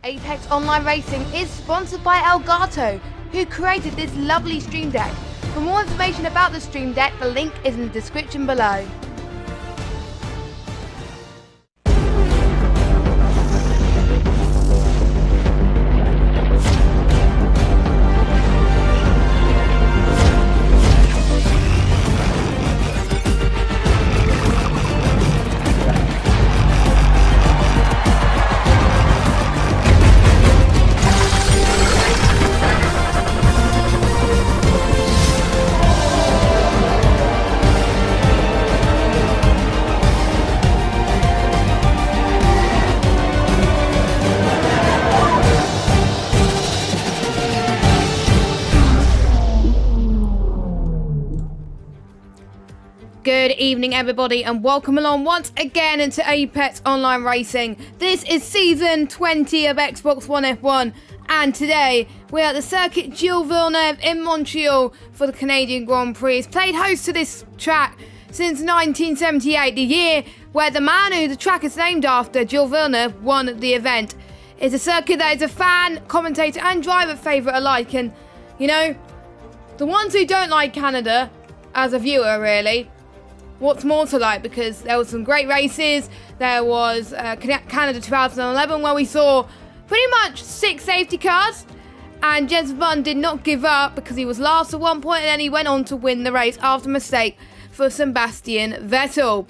Apex Online Racing is sponsored by Elgato, who created this lovely stream deck. For more information about the stream deck, the link is in the description below. Good evening everybody and welcome along once again into Apex Online Racing. This is season 20 of Xbox One F1 and today we're at the circuit Gilles Villeneuve in Montreal for the Canadian Grand Prix. He's played host to this track since 1978, the year where the man who the track is named after, Gilles Villeneuve, won the event. It's a circuit that is a fan, commentator and driver favourite alike, and you know, the ones who don't like Canada as a viewer really, what's more to like, because there was some great races. There was Canada 2011 where we saw pretty much 6 safety cars and Jess did not give up because he was last at one point and then he went on to win the race after a mistake for Sebastian Vettel.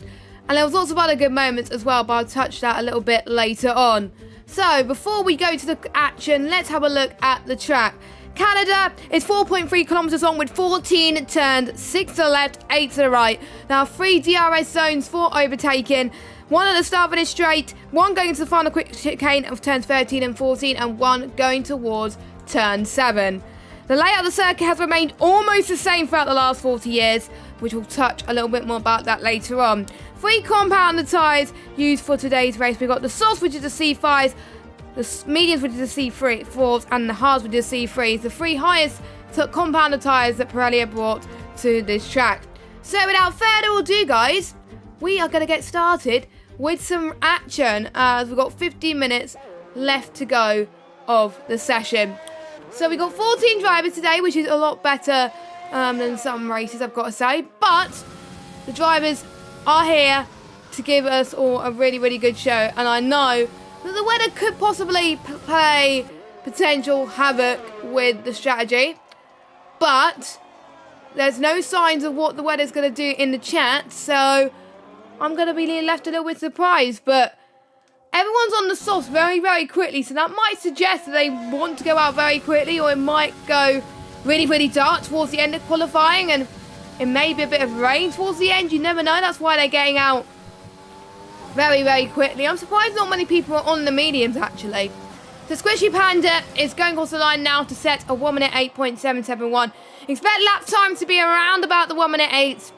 And there was also other good moments as well, but I'll touch that a little bit later on. So before we go to the action, let's have a look at the track. Canada is 4.3 kilometers long with 14 turns, 6 to the left, 8 to the right. Now 3 DRS zones for overtaking, 1 at the start of this straight, 1 going into the final quick chicane of turns 13 and 14, and 1 going towards turn 7. The layout of the circuit has remained almost the same throughout the last 40 years, which we'll touch a little bit more about that later on. 3 compounder tyres used for today's race. We've got the soft, which is the C5s, the mediums, which is the C4s, and the hards, which is the C3s, the 3 highest compounder tyres that Pirelli have brought to this track. So without further ado guys, we are going to get started with some action as we've got 15 minutes left to go of the session. So we've got 14 drivers today, which is a lot better than some races, I've got to say, but the drivers are here to give us all a really, really good show, and I know that the weather could possibly play potential havoc with the strategy, but there's no signs of what the weather's going to do in the chat, so I'm going to be left a little bit surprised. But everyone's on the sauce very, very quickly, so that might suggest that they want to go out very quickly, or it might go really, really dark towards the end of qualifying, and it may be a bit of rain towards the end. You never know. That's why they're getting out very, very quickly. I'm surprised not many people are on the mediums actually. The Squishy Panda is going across the line now to set a 1 minute 8.771. Expect lap time to be around about the 1 minute 8s,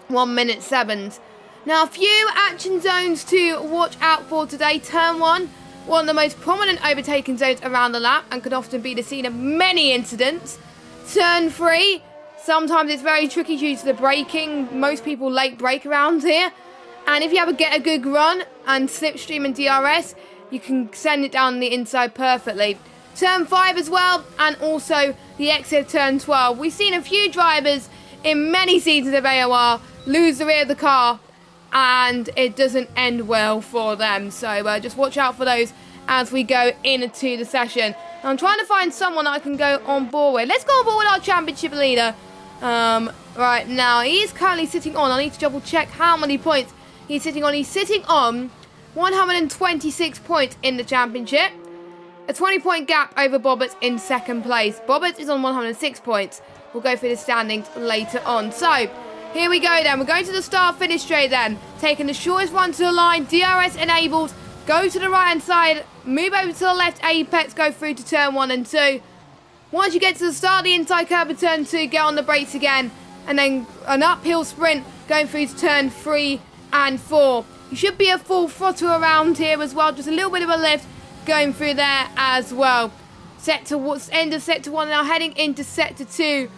1 minute 7s. Now a few action zones to watch out for today. Turn 1, one of the most prominent overtaking zones around the lap and could often be the scene of many incidents. Turn 3, sometimes it's very tricky due to the braking. Most people late brake around here. And if you ever get a good run and slipstream and DRS, you can send it down the inside perfectly. Turn 5 as well, and also the exit of turn 12. We've seen a few drivers in many seasons of AOR lose the rear of the car, and it doesn't end well for them. So just watch out for those as we go into the session. I'm trying to find someone I can go on board with. Let's go on board with our championship leader right now. He is currently sitting on, I need to double check how many points he's sitting on. He's sitting on 126 points in the championship. A 20-point gap over Bobbitt in second place. Bobbitt is on 106 points. We'll go through the standings later on. So, here we go then. We're going to the start-finish straight then. Taking the shortest run to the line. DRS enabled. Go to the right-hand side. Move over to the left. Apex. Go through to turn 1 and 2. Once you get to the start of the inside curve of turn 2, get on the brakes again. And then an uphill sprint going through to turn 3 and 4. You should be a full throttle around here as well. Just a little bit of a lift going through there as well. Set towards end of sector 1, now heading into sector 2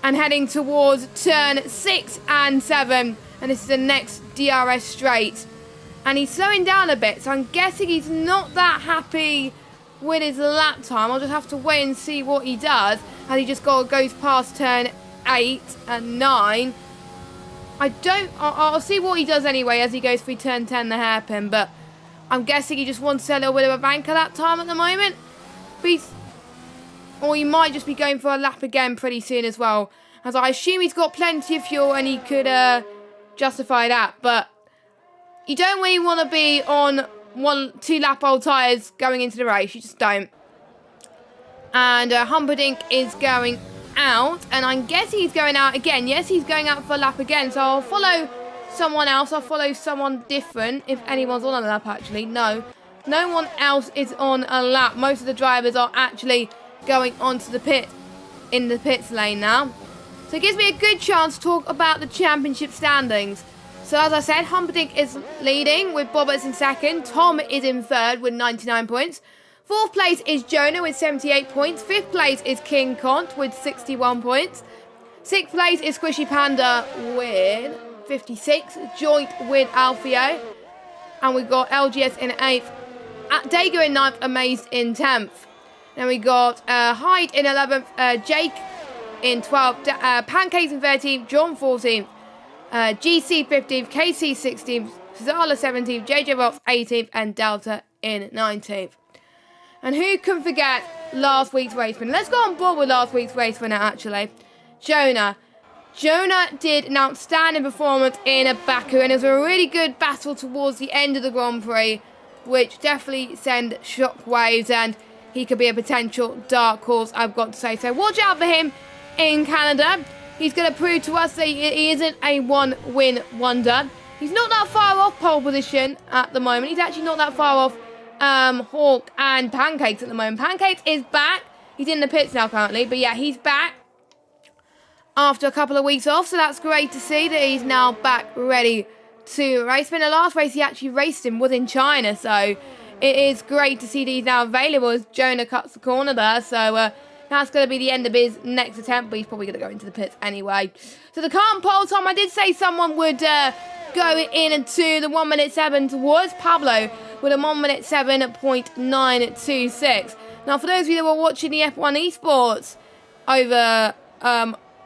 and heading towards turn 6 and 7. And this is the next DRS straight. And he's slowing down a bit, so I'm guessing he's not that happy with his lap time. I'll just have to wait and see what he does as he just goes past turn 8 and 9. I'll see what he does anyway as he goes through turn 10, the hairpin, but I'm guessing he just wants a little bit of a banker lap time at the moment. Or he might just be going for a lap again pretty soon as well, as I assume he's got plenty of fuel and he could justify that, but you don't really want to be on 2 lap old tyres going into the race. You just don't. And Humperdinck is going out, and I'm guessing he's going out again. Yes, he's going out for a lap again, so I'll follow someone else. I'll follow someone different, if anyone's on a lap actually. No one else is on a lap. Most of the drivers are actually going onto the pit, in the pits lane now. So it gives me a good chance to talk about the championship standings. So as I said, Humperdinck is leading with Bobbers in second. Tom is in third with 99 points. Fourth place is Jonah with 78 points. Fifth place is King Kont with 61 points. Sixth place is Squishy Panda with 56, joint with Alfio. And we've got LGS in 8th. Dago in 9th, Amazed in 10th. Then we got Hyde in 11th, Jake in 12th, Pancakes in 13th, John 14th, GC 15th, KC 16th, Zala 17th, JJ Rox 18th, and Delta in 19th. And who can forget last week's race winner? Let's go on board with last week's race winner, actually. Jonah. Jonah did an outstanding performance in a Baku, and it was a really good battle towards the end of the Grand Prix, which definitely sent shockwaves, and he could be a potential dark horse, I've got to say. So watch out for him in Canada. He's going to prove to us that he isn't a one-win wonder. He's not that far off pole position at the moment. He's actually not that far off Hawk and Pancakes at the moment. Pancakes is back. He's in the pits now currently, but yeah, he's back after a couple of weeks off, so that's great to see that he's now back ready to race. In the last race he actually raced in was in China, so it is great to see that he's now available as Jonah cuts the corner there. So that's going to be the end of his next attempt, but he's probably going to go into the pits anyway. So the current pole time, I did say someone would go into the 1 minute 7 towards Pablo with a 1 minute 7.926. Now, for those of you that were watching the F1 esports over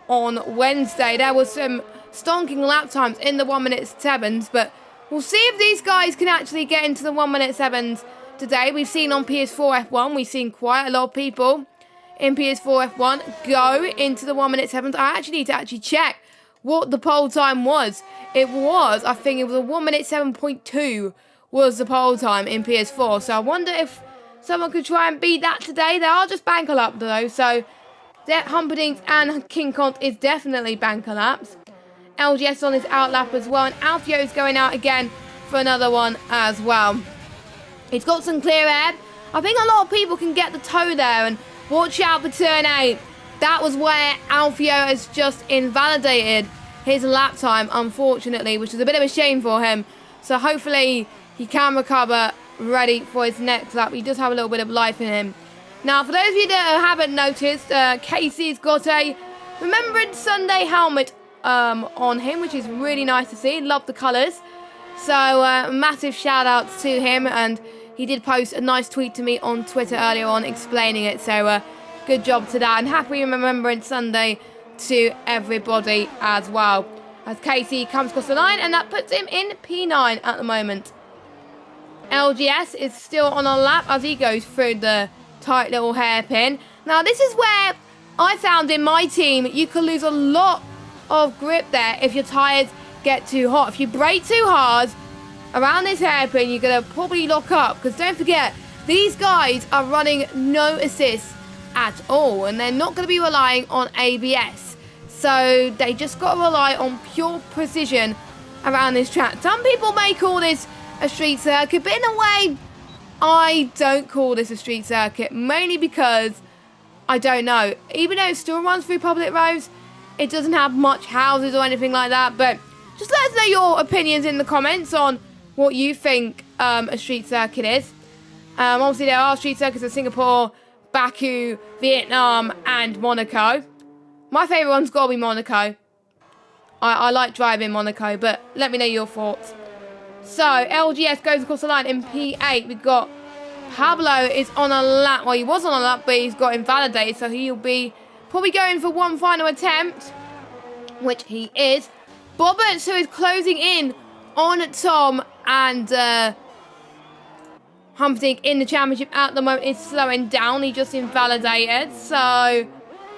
on Wednesday, there was some stonking lap times in the 1 minute 7s, but we'll see if these guys can actually get into the 1 minute 7s today. We've seen on PS4 F1, we've seen quite a lot of people in PS4 F1 go into the 1 minute 7s. I actually need to check what the pole time was. I think it was a 1 minute 7.2 was the pole time in PS4. So I wonder if someone could try and beat that today. They are just banker laps though, so Humperdinck and King Kont is definitely banker laps. LGS on his out lap as well, and Alfio is going out again for another one as well. He's got some clear air. I think a lot of people can get the toe there, and watch out for turn 8. That was where Alfio has just invalidated his lap time, unfortunately, which is a bit of a shame for him. So hopefully he can recover, ready for his next lap. He does have a little bit of life in him. Now, for those of you that haven't noticed, Casey's got a Remembrance Sunday helmet on him, which is really nice to see. Love the colours. So massive shout outs to him, and he did post a nice tweet to me on Twitter earlier on explaining it. So good job to that, and happy Remembrance Sunday to everybody as well. As Casey comes across the line, and that puts him in P9 at the moment. LGS is still on a lap as he goes through the tight little hairpin. Now this is where I found in my team you can lose a lot of grip there if your tyres get too hot. If you brake too hard around this hairpin, you're going to probably lock up, because don't forget, these guys are running no assist at all, and they're not going to be relying on ABS. So they just got to rely on pure precision around this track. Some people may call this a street circuit, but in a way, I don't call this a street circuit, mainly because I don't know. Even though it still runs through public roads, it doesn't have much houses or anything like that. But just let us know your opinions in the comments on what you think a street circuit is. Obviously, there are street circuits in Singapore, Baku, Vietnam, and Monaco. My favourite one's got to be Monaco. I like driving Monaco, but let me know your thoughts. So, LGS goes across the line in P8. We've got Pablo is on a lap. Well, he was on a lap, but he's got invalidated. So, he'll be probably going for one final attempt, which he is. Bobbert, who is closing in on Tom and Humperdinck in the championship at the moment, is slowing down. He just invalidated. So,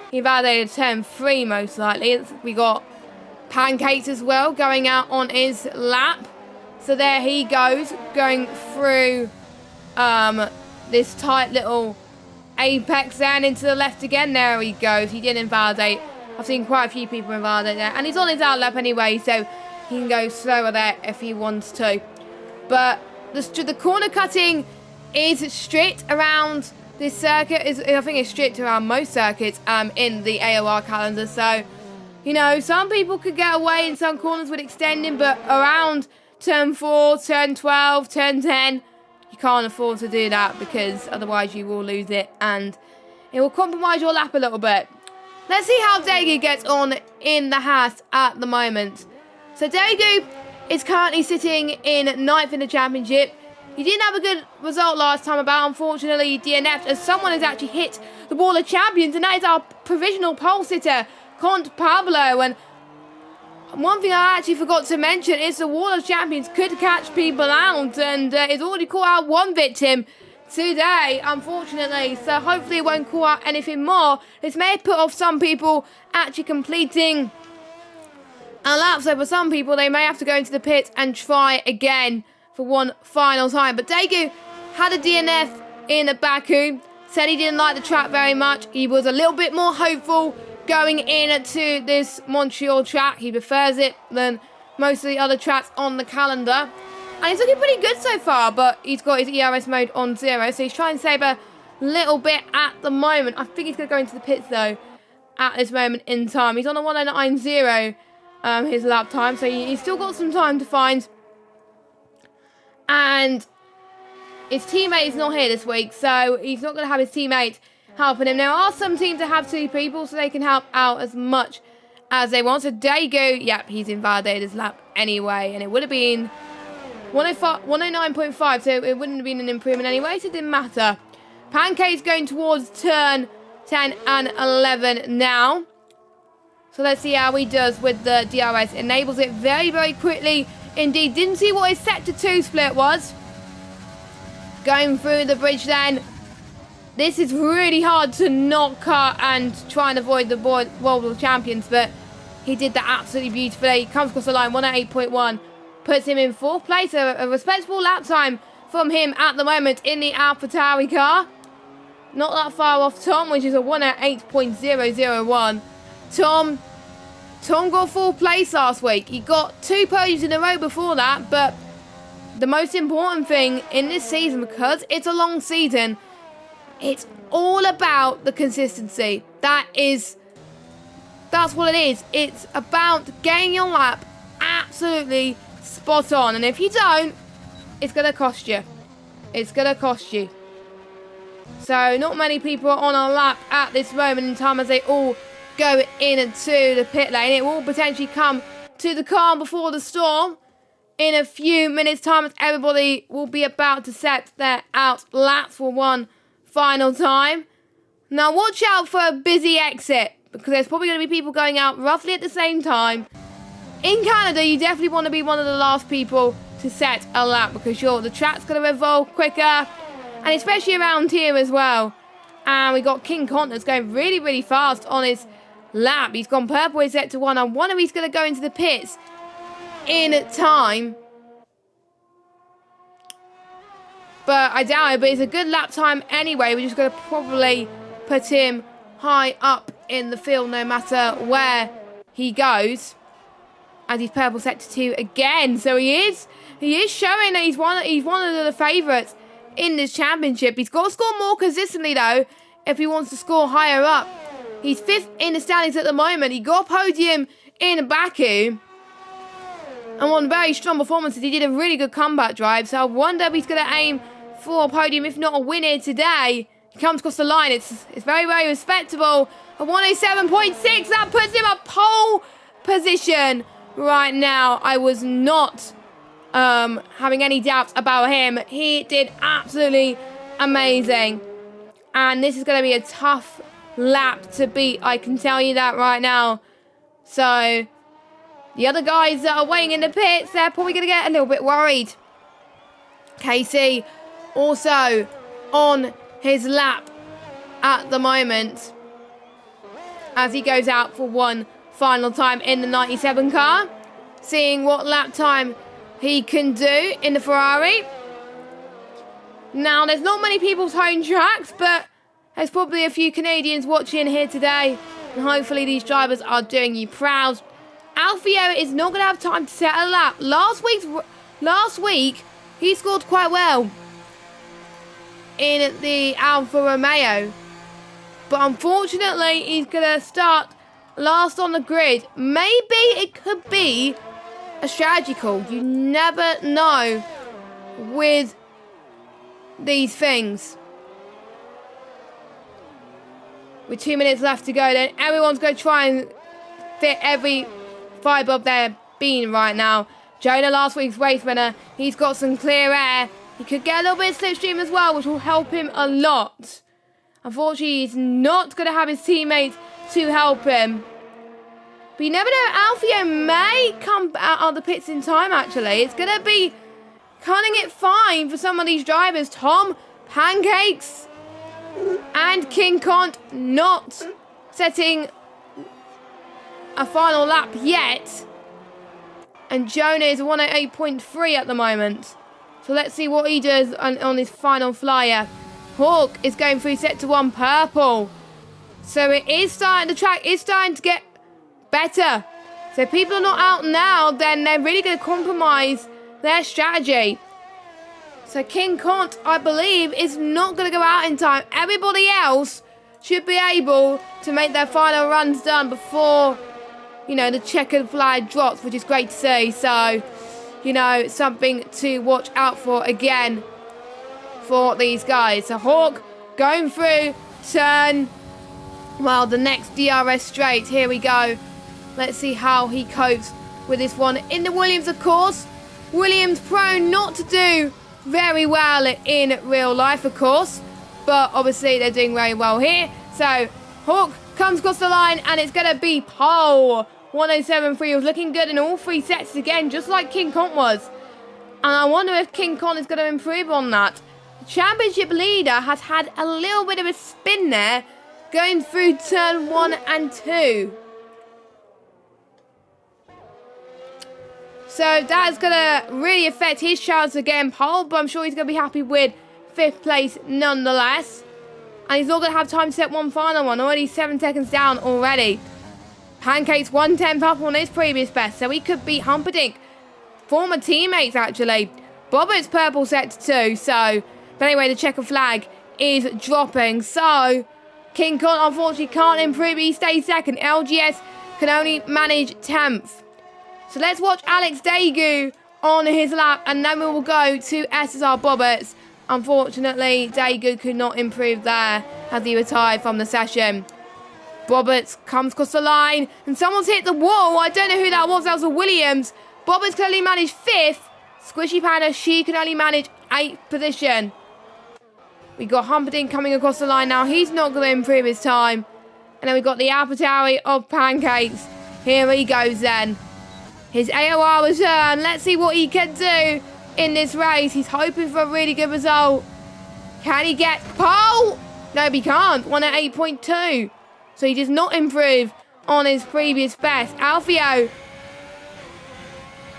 he invalidated turn 3 most likely. We got Pancakes as well going out on his lap. So there he goes, going through this tight little apex and into the left again. There he goes. He did invalidate. I've seen quite a few people invalidate there. And he's on his out lap anyway, so he can go slower there if he wants to. But the corner cutting is strict around this circuit. I think it's strict around most circuits in the AOR calendar. So, you know, some people could get away in some corners with extending, but around turn 4, turn 12, turn 10, you can't afford to do that because otherwise you will lose it and it will compromise your lap a little bit. Let's see how Daegu gets on in the Haas at the moment. So Daegu is currently sitting in 9th in the championship. He didn't have a good result last time about. Unfortunately, he DNF'd as someone has actually hit the Wall of Champions, and that is our provisional pole sitter, Count Pablo. And one thing I actually forgot to mention is the Wall of Champions could catch people out, and it's already caught out one victim today, unfortunately. So hopefully it won't call out anything more. This may put off some people actually completing a lap. So for some people, they may have to go into the pits and try again for one final time. But Daegu had a DNF in Baku. Said he didn't like the track very much. He was a little bit more hopeful going into this Montreal track. He prefers it than most of the other tracks on the calendar. And he's looking pretty good so far, but he's got his ERS mode on 0. So he's trying to save a little bit at the moment. I think he's going to go into the pits, though, at this moment in time. He's on a 109.0, his lap time. So he's still got some time to find. And his teammate is not here this week, so he's not going to have his teammate helping him. There are some teams that have 2 people, so they can help out as much as they want. So Daegu, yep, he's invalidated his lap anyway, and it would have been 109.5, so it wouldn't have been an improvement anyway, so it didn't matter. Pancake's going towards turn 10 and 11 now. So let's see how he does with the DRS. Enables it very, very quickly indeed. Didn't see what his sector 2 split was. Going through the bridge then. This is really hard to not cut and try and avoid the World of Champions, but he did that absolutely beautifully. Comes across the line, 108.1. Puts him in 4th place. A respectable lap time from him at the moment in the AlphaTauri car. Not that far off Tom, which is a 108.001. Tom got 4th place last week. He got 2 podiums in a row before that, but the most important thing in this season, because it's a long season, it's all about the consistency. That's what it is. It's about getting your lap absolutely spot on. And if you don't, it's going to cost you. It's going to cost you. So not many people are on a lap at this moment in time as they all go into the pit lane. It will potentially come to the calm before the storm in a few minutes' time, as everybody will be about to set their out laps for one final time. Now watch out for a busy exit, because there's probably going to be people going out roughly at the same time. In Canada, you definitely want to be one of the last people to set a lap, because the track's going to evolve quicker, and especially around here as well. And we got King Continent's going really, really fast on his lap. He's gone purple in sector 1. I wonder if he's going to go into the pits in time. But I doubt it, but it's a good lap time anyway. We're just going to probably put him high up in the field no matter where he goes. As he's purple sector 2 again. So he is showing that he's one of the favourites in this championship. He's got to score more consistently though if he wants to score higher up. He's 5th in the standings at the moment. He got a podium in Baku. And one very strong performances. He did a really good comeback drive. So I wonder if he's going to aim for a podium, if not a win here today. He comes across the line. It's very, very respectable. A 107.6. That puts him a pole position right now. I was not having any doubts about him. He did absolutely amazing. And this is going to be a tough lap to beat, I can tell you that right now. So, the other guys that are waiting in the pits, they're probably going to get a little bit worried. Casey also on his lap at the moment as he goes out for one final time in the 97 car. Seeing what lap time he can do in the Ferrari. Now, there's not many people's home tracks, but there's probably a few Canadians watching here today. And hopefully these drivers are doing you proud. Alfio is not going to have time to set a lap. Last week, he scored quite well in the Alfa Romeo. But unfortunately, he's going to start last on the grid. Maybe it could be a strategy call. You never know with these things. With 2 minutes left to go, then everyone's going to try and fit every fibre of their being right now. Jonah, last week's race winner, he's got some clear air. He could get a little bit of slipstream as well, which will help him a lot. Unfortunately, he's not going to have his teammates to help him. But you never know, Alfio may come out of the pits in time, actually. It's going to be cutting it fine for some of these drivers. Tom, Pancakes, and King Kont not setting a final lap yet. And Jonah is 108.3 at the moment. So let's see what he does on his final flyer. Hawk is going through sector 1 purple. So it is starting, the track is starting to get better. So if people are not out now, then they're really going to compromise their strategy. So King Kont, I believe, is not going to go out in time. Everybody else should be able to make their final runs done before, you know, the checkered flag drops, which is great to see. So, you know, something to watch out for again for these guys. So Hawk going through turn, well, the next DRS straight. Here we go. Let's see how he copes with this one. In the Williams, of course. Williams prone not to do very well in real life, of course. But obviously they're doing very well here. So Hawk comes across the line and it's going to be pole. 107.3 was looking good in all three sets again, just like King Kont was. And I wonder if King Kont is going to improve on that. The championship leader has had a little bit of a spin there, going through turn 1 and 2. So that is going to really affect his chance of getting pole, but I'm sure he's going to be happy with 5th place nonetheless. And he's not going to have time to set one final one, already 7 seconds down already. Pancakes 1/10 up on his previous best, so he could beat Humperdinck. Former teammates, actually. Bobbert's purple set to 2, so... But anyway, the checker flag is dropping, so... King Kont unfortunately can't improve, he stays second. LGS can only manage 10th. So let's watch Alex Daegu on his lap, and then we will go to SSR Bobberts. Unfortunately, Daegu could not improve there as he retired from the session. Bobberts comes across the line, and someone's hit the wall. I don't know who that was. That was a Williams. Bobberts can only manage 5th. Squishy Panda, she can only manage 8th position. We got Humperdinck coming across the line now. He's not going to improve his time. And then we got the Apatow of Pancakes. Here he goes then. His AOR return. Let's see what he can do in this race. He's hoping for a really good result. Can he get pole? No, he can't. 108.2. So he does not improve on his previous best. Alfio.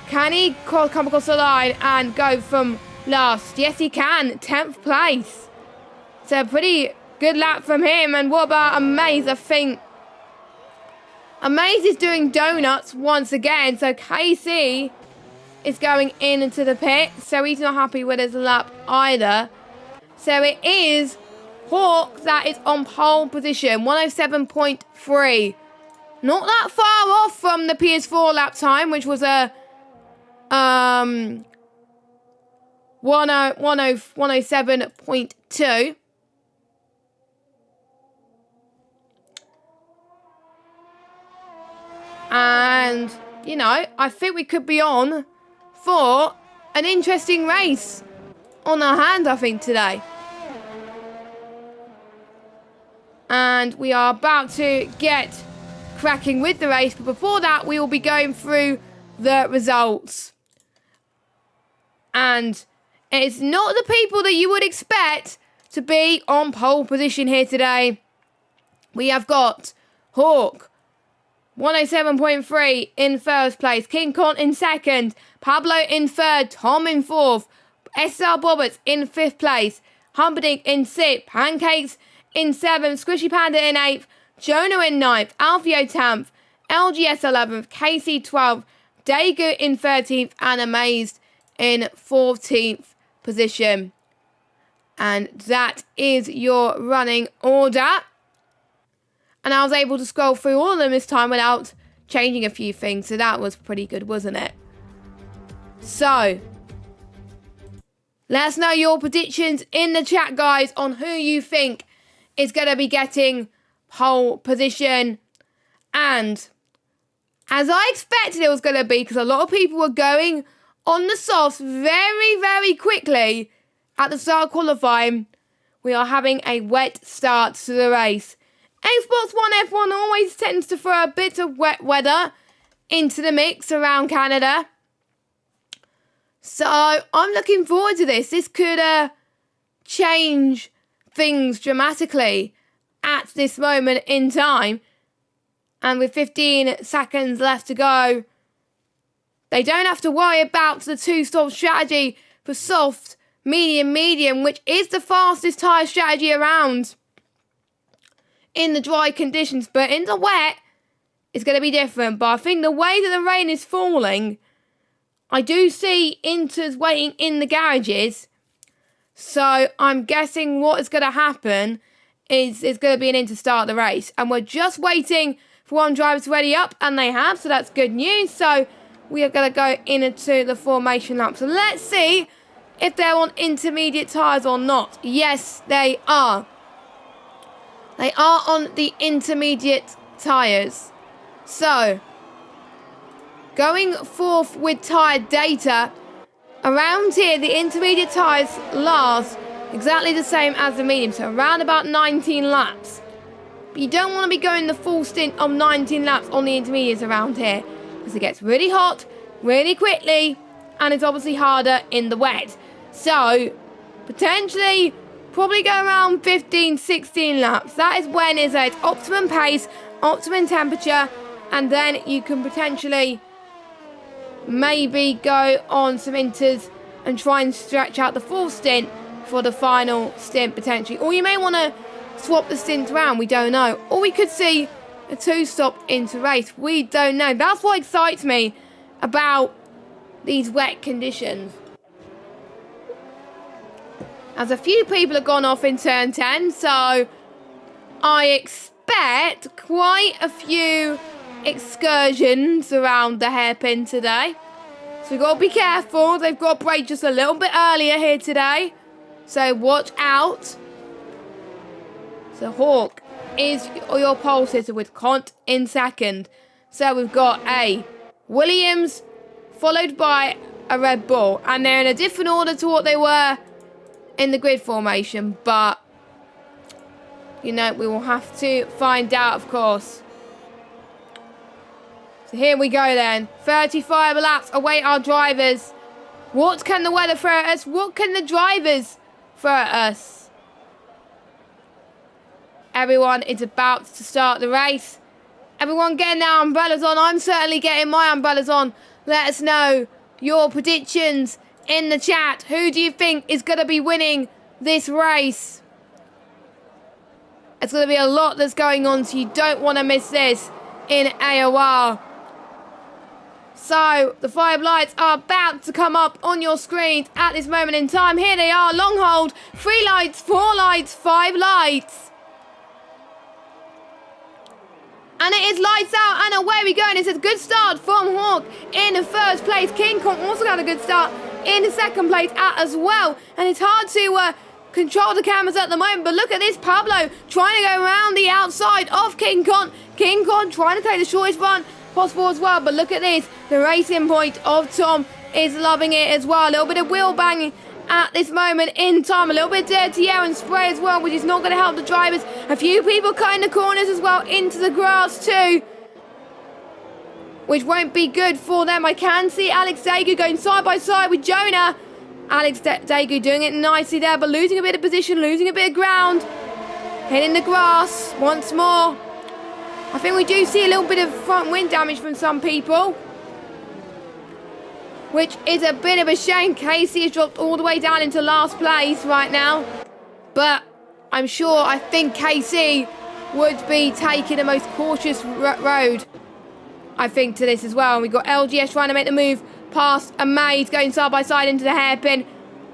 Can he come across the line and go from last? Yes, he can. 10th place. So a pretty good lap from him. And what about Amaze? I think Amaze is doing donuts once again. So KC is going into the pit. So he's not happy with his lap either. So it is Hawk that is on pole position. 107.3. Not that far off from the PS4 lap time, which was a 107.2. And, you know, I think we could be on for an interesting race on our hands, I think, today. And we are about to get cracking with the race, but before that, we will be going through the results. And it's not the people that you would expect to be on pole position here today. We have got Hawk, 107.3 in first place. King Kong in second. Pablo in third. Tom in fourth. SR Bobbers in fifth place. Humperdinck in sixth. Pancakes in seventh. Squishy Panda in eighth. Jonah in ninth. Alfio 10th. LGS 11th. Casey 12th. Daegu in 13th. And Amazed in 14th position. And that is your running order. And I was able to scroll through all of them this time without changing a few things. So that was pretty good, wasn't it? So, let us know your predictions in the chat, guys, on who you think is going to be getting pole position. And as I expected it was going to be, because a lot of people were going on the softs very, very quickly at the start of qualifying, we are having a wet start to the race. Xbox One F1 always tends to throw a bit of wet weather into the mix around Canada. So I'm looking forward to this. This could change things dramatically at this moment in time. And with 15 seconds left to go, they don't have to worry about the two-stop strategy for soft, medium, which is the fastest tyre strategy around in the dry conditions. But in the wet, it's going to be different. But I think the way that the rain is falling, I do see Inters waiting in the garages. So I'm guessing what is going to happen is it's going to be an Inter start the race. And we're just waiting for one driver to ready up, and they have, so that's good news. So we are going to go into the formation lap. So let's see if they're on intermediate tyres or not. Yes, they are. They are on the intermediate tyres. So, going forth with tyre data, around here the intermediate tyres last exactly the same as the medium, so around about 19 laps. But you don't want to be going the full stint of 19 laps on the intermediates around here, because it gets really hot really quickly, and it's obviously harder in the wet. So, potentially, probably go around 15, 16 laps. That is when it's at optimum pace, optimum temperature, and then you can potentially maybe go on some inters and try and stretch out the full stint for the final stint potentially. Or you may want to swap the stint around, we don't know. Or we could see a two-stop inter race, we don't know. That's what excites me about these wet conditions. As a few people have gone off in turn 10, so I expect quite a few excursions around the hairpin today. So we've got to be careful. They've got to brake just a little bit earlier here today. So watch out. So Hawk is your pole sitter with Cont in second. So we've got a Williams followed by a Red Bull. And they're in a different order to what they were in the grid formation, but you know, we will have to find out, of course. So here we go then. 35 laps await our drivers. What can the weather throw at us? What can the drivers throw at us? Everyone is about to start the race. Everyone getting their umbrellas on. I'm certainly getting my umbrellas on. Let us know your predictions in the chat. Who do you think is going to be winning this race? It's going to be a lot that's going on, so you don't want to miss this in AOR. So, the 5 lights are about to come up on your screen at this moment in time. Here they are, long hold, 3 lights, 4 lights, 5 lights. And it is lights out and away we go. And it's a good start from Hawk in first place. King Kong also got a good start in second place as well. And it's hard to control the cameras at the moment. But look at this, Pablo trying to go around the outside of King Kong. King Kong trying to take the shortest run possible as well. But look at this, the racing point of Tom. is loving it as well. A little bit of wheel banging at this moment in time. A little bit of dirty air and spray as well, which is not going to help the drivers. A few people cutting the corners as well into the grass too, which won't be good for them. I can see Alex Dagu going side by side with Jonah. Alex Dagu doing it nicely there, but losing a bit of position, losing a bit of ground. Hitting the grass once more. I think we do see a little bit of front wind damage from some people, which is a bit of a shame. Casey has dropped all the way down into last place right now. But I think Casey would be taking the most cautious road, I think, to this as well. And we've got LGS trying to make the move past Amaze, going side by side into the hairpin.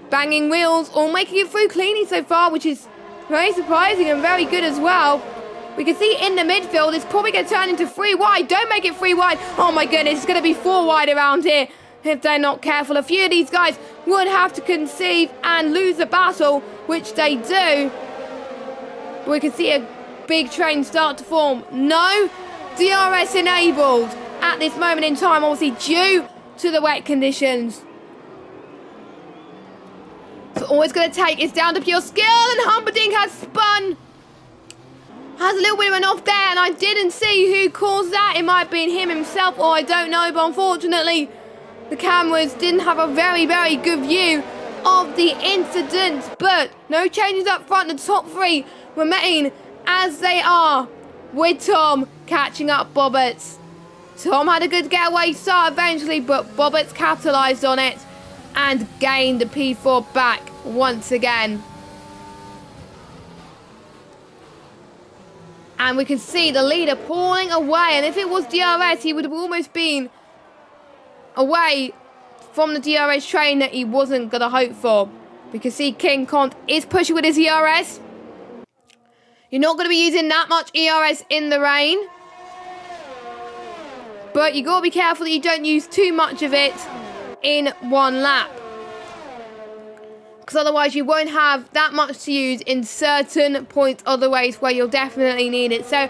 Banging wheels, all making it through cleanly so far, which is very surprising and very good as well. We can see in the midfield, it's probably going to turn into 3 wide. Don't make it 3 wide. Oh my goodness, it's going to be 4 wide around here if they're not careful. A few of these guys would have to concede and lose the battle, which they do. But we can see a big train start to form. No DRS enabled at this moment in time, obviously due to the wet conditions. So all it's going to take is down to pure skill, and Humperdinck has spun. Has a little bit of an off there, and I didn't see who caused that. It might have been him himself, or I don't know, but unfortunately the cameras didn't have a very, very good view of the incident. But no changes up front. The top 3 remain as they are, with Tom catching up Bobberts. Tom had a good getaway start eventually, but Bobberts capitalised on it and gained the P4 back once again. And we can see the leader pulling away. And if it was DRS, he would have almost been away from the DRS train that he wasn't going to hope for. We can see King Kong is pushing with his ERS. You're not going to be using that much ERS in the rain, but you got to be careful that you don't use too much of it in one lap, because otherwise you won't have that much to use in certain points of the race where you'll definitely need it. So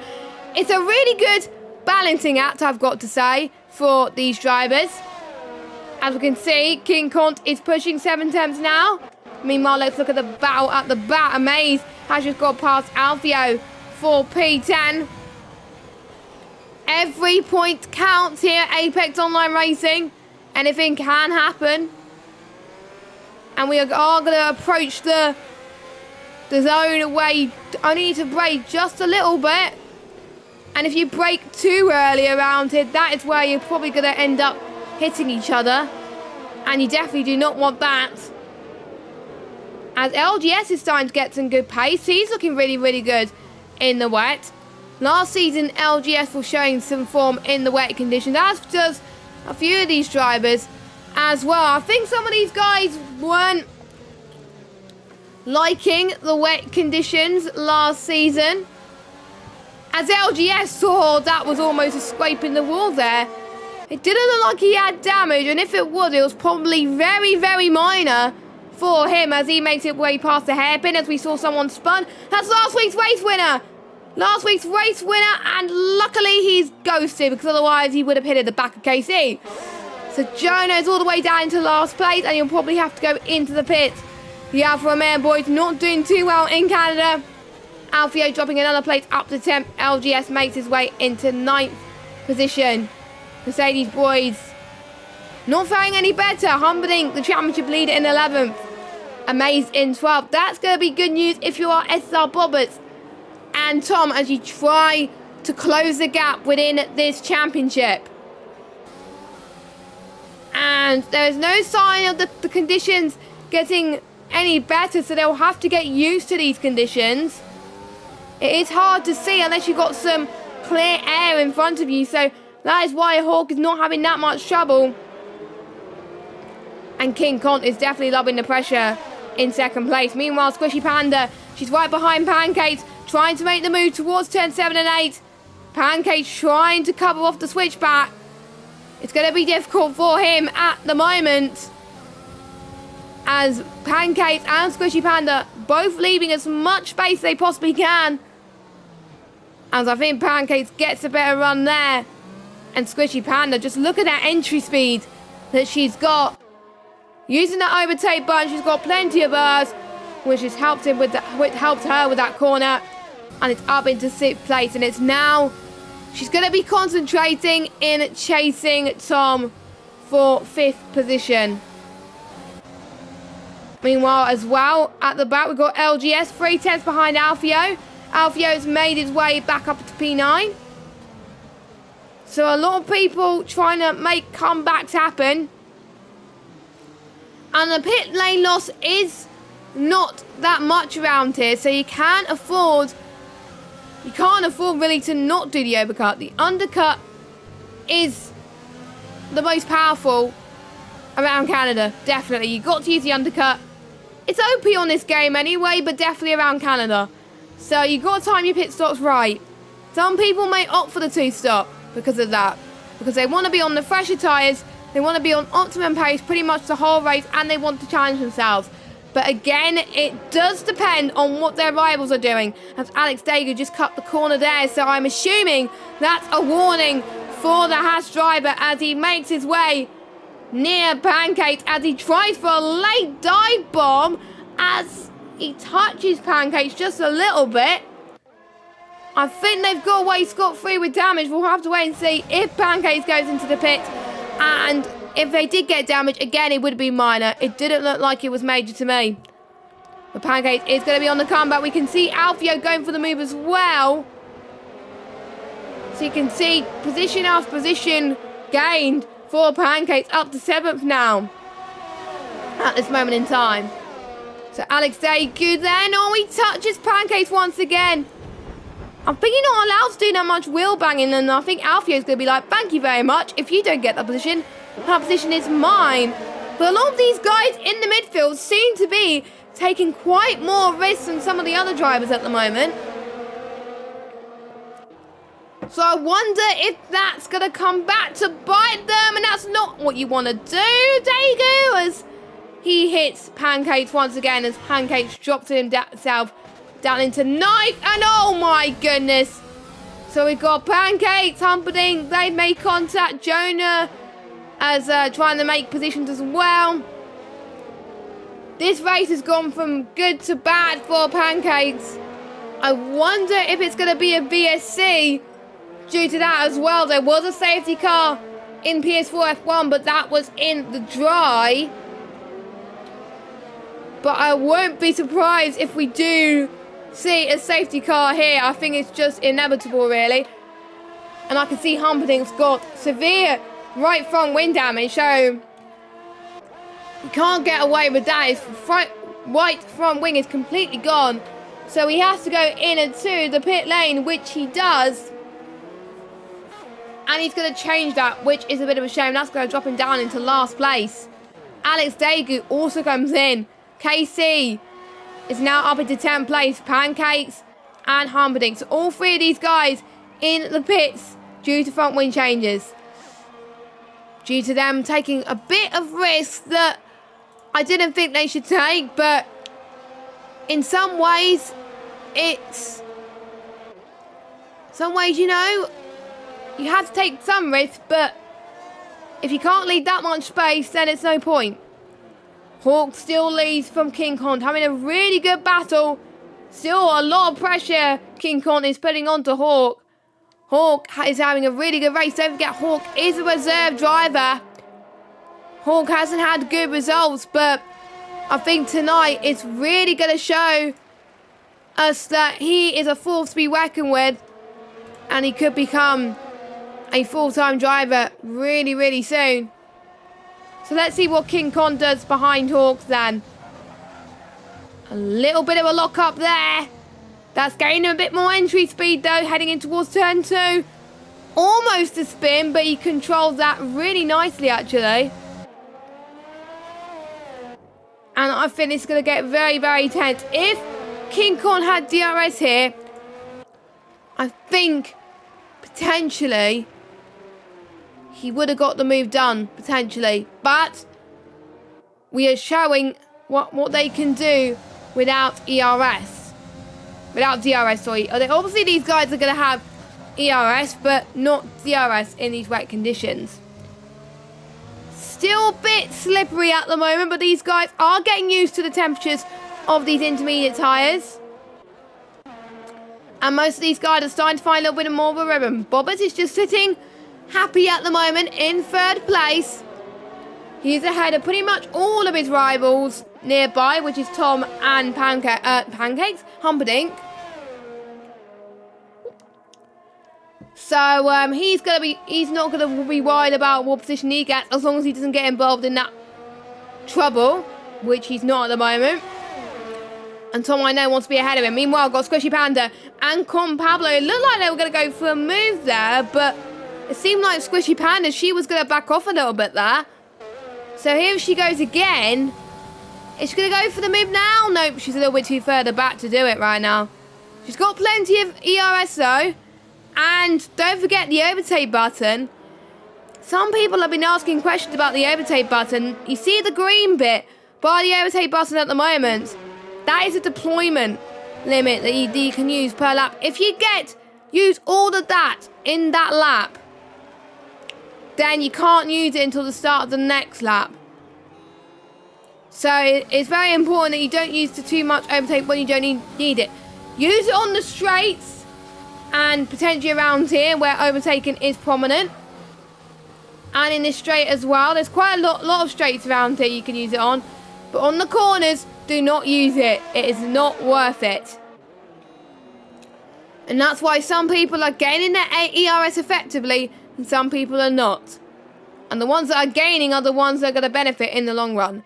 it's a really good balancing act, I've got to say, for these drivers. As we can see, King Kong is pushing 7 temps now. Meanwhile, let's look at the battle at the back. Amaze has just got past Alfio for P10. Every point counts here at Apex Online Racing. Anything can happen. And we are going to approach the zone where you only need to brake just a little bit. And if you brake too early around here, that is where you're probably going to end up hitting each other. And you definitely do not want that. As LGS is starting to get some good pace. He's looking really, really good in the wet. Last season, LGS was showing some form in the wet conditions, as does a few of these drivers as well. I think some of these guys weren't liking the wet conditions last season. As LGS saw, that was almost a scrape in the wall there. It didn't look like he had damage, and if it was probably very, very minor for him as he makes it way past the hairpin, as we saw someone spun. That's last week's race winner. Last week's race winner, and luckily he's ghosted, because otherwise he would have hit at the back of KC. So Jonah's all the way down into last place, and you'll probably have to go into the pits. The Alfa Romeo boys not doing too well in Canada. Alfio dropping another place up to 10th. LGS makes his way into 9th position. Mercedes boys not faring any better. Humperdinck, the championship leader, in 11th. Amaze in 12th. That's going to be good news if you are SR Bobberts and Tom, as you try to close the gap within this championship. And there's no sign of the conditions getting any better, so they'll have to get used to these conditions. It is hard to see unless you've got some clear air in front of you, so that is why Hawk is not having that much trouble. And King Kong is definitely loving the pressure in second place. Meanwhile, Squishy Panda, she's right behind Pancakes, trying to make the move towards turn 7 and 8. Pancakes trying to cover off the switchback. It's going to be difficult for him at the moment, as Pancakes and Squishy Panda both leaving as much space as they possibly can. As I think Pancakes gets a better run there. And Squishy Panda, just look at that entry speed that she's got. Using that overtake button, she's got plenty of hers, which has helped her with that corner. And it's up into 6th place. And it's now, she's going to be concentrating in chasing Tom for 5th position. Meanwhile, as well, at the back, we've got LGS, 3 tenths behind Alfio. Alfio's made his way back up to P9. So a lot of people trying to make comebacks happen. And the pit lane loss is not that much around here. So you can't afford really to not do the overcut. The undercut is the most powerful around Canada. Definitely. You've got to use the undercut. It's OP on this game anyway, but definitely around Canada. So you've got to time your pit stops right. Some people may opt for the 2-stop because of that. Because they want to be on the fresher tyres. They want to be on optimum pace pretty much the whole race. And they want to challenge themselves. But again, it does depend on what their rivals are doing. As Alex Dagu just cut the corner there. So I'm assuming that's a warning for the Haas driver as he makes his way near Pancakes. As he tries for a late dive bomb. As he touches Pancakes just a little bit. I think they've got away scot-free with damage. We'll have to wait and see if Pancakes goes into the pit. And if they did get damage, again, it would be minor. It didn't look like it was major to me. But Pancakes is going to be on the comeback. We can see Alfio going for the move as well. So you can see position after position gained for Pancakes up to 7th now. At this moment in time. So Alex Dagu then. Oh, he touches Pancakes once again. I think you're not allowed to do that much wheel banging, and I think Alfio's going to be like, thank you very much. If you don't get that position is mine. But a lot of these guys in the midfield seem to be taking quite more risks than some of the other drivers at the moment. So I wonder if that's going to come back to bite them, and that's not what you want to do, Dagu, as he hits Pancakes once again, as Pancakes drops himself down into 9th, and oh my goodness. So we've got Pancakes, Humperdinck, they've made contact. Jonah as trying to make positions as well. This race has gone from good to bad for Pancakes. I wonder if it's going to be a VSC due to that as well. There was a safety car in PS4 F1, but that was in the dry. But I won't be surprised if we do see a safety car here. I think it's just inevitable, really. And I can see Humperdinck's got severe right front wing damage, so you can't get away with that. His right front wing is completely gone, so he has to go in into the pit lane, which he does. And he's going to change that, which is a bit of a shame. That's going to drop him down into last place. Alex Dagu also comes in. KC is now up into 10th place. Pancakes and Humperdinck. So all 3 of these guys in the pits due to front wing changes. Due to them taking a bit of risk that I didn't think they should take. But in some ways, you know, you have to take some risk. But if you can't leave that much space, then it's no point. Hawk still leads from King Kong, having a really good battle. Still a lot of pressure King Kong is putting onto Hawk. Hawk is having a really good race. Don't forget, Hawk is a reserve driver. Hawk hasn't had good results, but I think tonight it's really going to show us that he is a force to be reckoned with. And he could become a full-time driver really, really soon. So let's see what King Kong does behind Hawks then. A little bit of a lock up there. That's gaining him a bit more entry speed though, heading in towards turn 2. Almost a spin, but he controls that really nicely actually. And I think it's going to get very, very tense. If King Kong had DRS here, I think potentially he would have got the move done, potentially. But we are showing what they can do without ERS. Without DRS, sorry. Obviously, these guys are going to have ERS, but not DRS in these wet conditions. still a bit slippery at the moment, but these guys are getting used to the temperatures of these intermediate tyres. And most of these guys are starting to find a little bit more of a rhythm. Bobbert is just sitting happy at the moment in third place. He's ahead of pretty much all of his rivals nearby, which is Tom and Humperdinck. So he's not gonna be worried about what position he gets as long as he doesn't get involved in that trouble, which he's not at the moment. And Tom, I know, wants to be ahead of him. Meanwhile, got Squishy Panda and Con Pablo. It looked like they were going to go for a move there, but it seemed like Squishy Panda, she was going to back off a little bit there. So here she goes again. Is she going to go for the move now? Nope, she's a little bit too further back to do it right now. She's got plenty of ERS though. And don't forget the overtake button. Some people have been asking questions about the overtake button. You see the green bit by the overtake button at the moment? That is a deployment limit that you can use per lap. If you use all of that in that lap, then you can't use it until the start of the next lap. So it's very important that you don't use too much overtake when you don't need it. Use it on the straights and potentially around here where overtaking is prominent. And in this straight as well. There's quite a lot of straights around here you can use it on. But on the corners, do not use it. It is not worth it. And that's why some people are gaining their ERS effectively and some people are not. And the ones that are gaining are the ones that are going to benefit in the long run.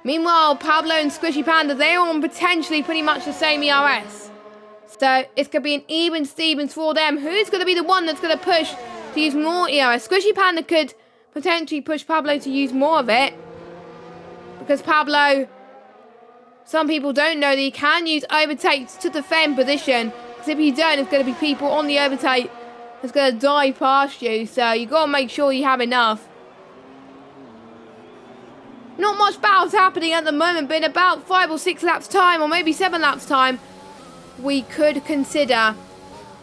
Meanwhile, Pablo and Squishy Panda, they're on potentially pretty much the same ERS. So it's going to be an even Stevens for them. Who's going to be the one that's going to push to use more ERS? Squishy Panda could potentially push Pablo to use more of it. Because Pablo, some people don't know that you can use overtakes to defend position. Because if you don't, there's going to be people on the overtake that's going to dive past you. So you've got to make sure you have enough. Not much battles happening at the moment, but in about 5 or 6 laps time, or maybe 7 laps time, we could consider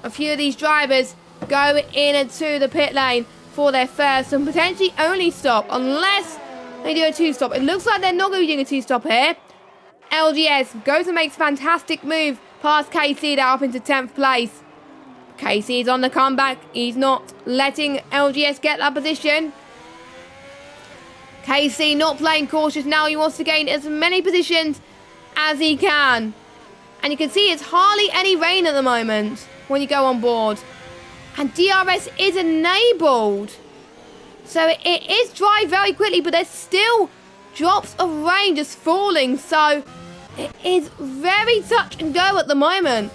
a few of these drivers go into the pit lane for their first and potentially only stop, unless they do a 2-stop. It looks like they're not going to be doing a 2-stop here. LGS goes and makes a fantastic move past KC. They're up into 10th place. KC is on the comeback. He's not letting LGS get that position. KC not playing cautious now. He wants to gain as many positions as he can. And you can see it's hardly any rain at the moment when you go on board. And DRS is enabled. So it is dry very quickly, but there's still drops of rain just falling. So it is very touch and go at the moment.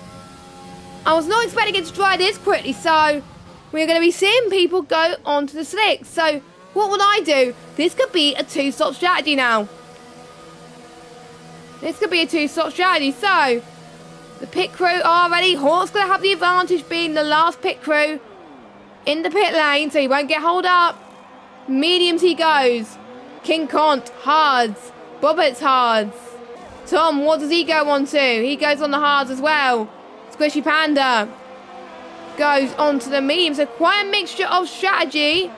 I was not expecting it to dry this quickly. So we're going to be seeing people go onto the slicks. So what would I do? This could be a 2-stop strategy now. This could be a 2-stop strategy. So the pit crew are ready. Hort's going to have the advantage being the last pit crew in the pit lane. So he won't get hold up. Mediums he goes. King Kont, hards. Bobbett's hards. Tom, what does he go on to? He goes on the hards as well. Squishy Panda goes on to the mediums. So quite a mixture of strategy.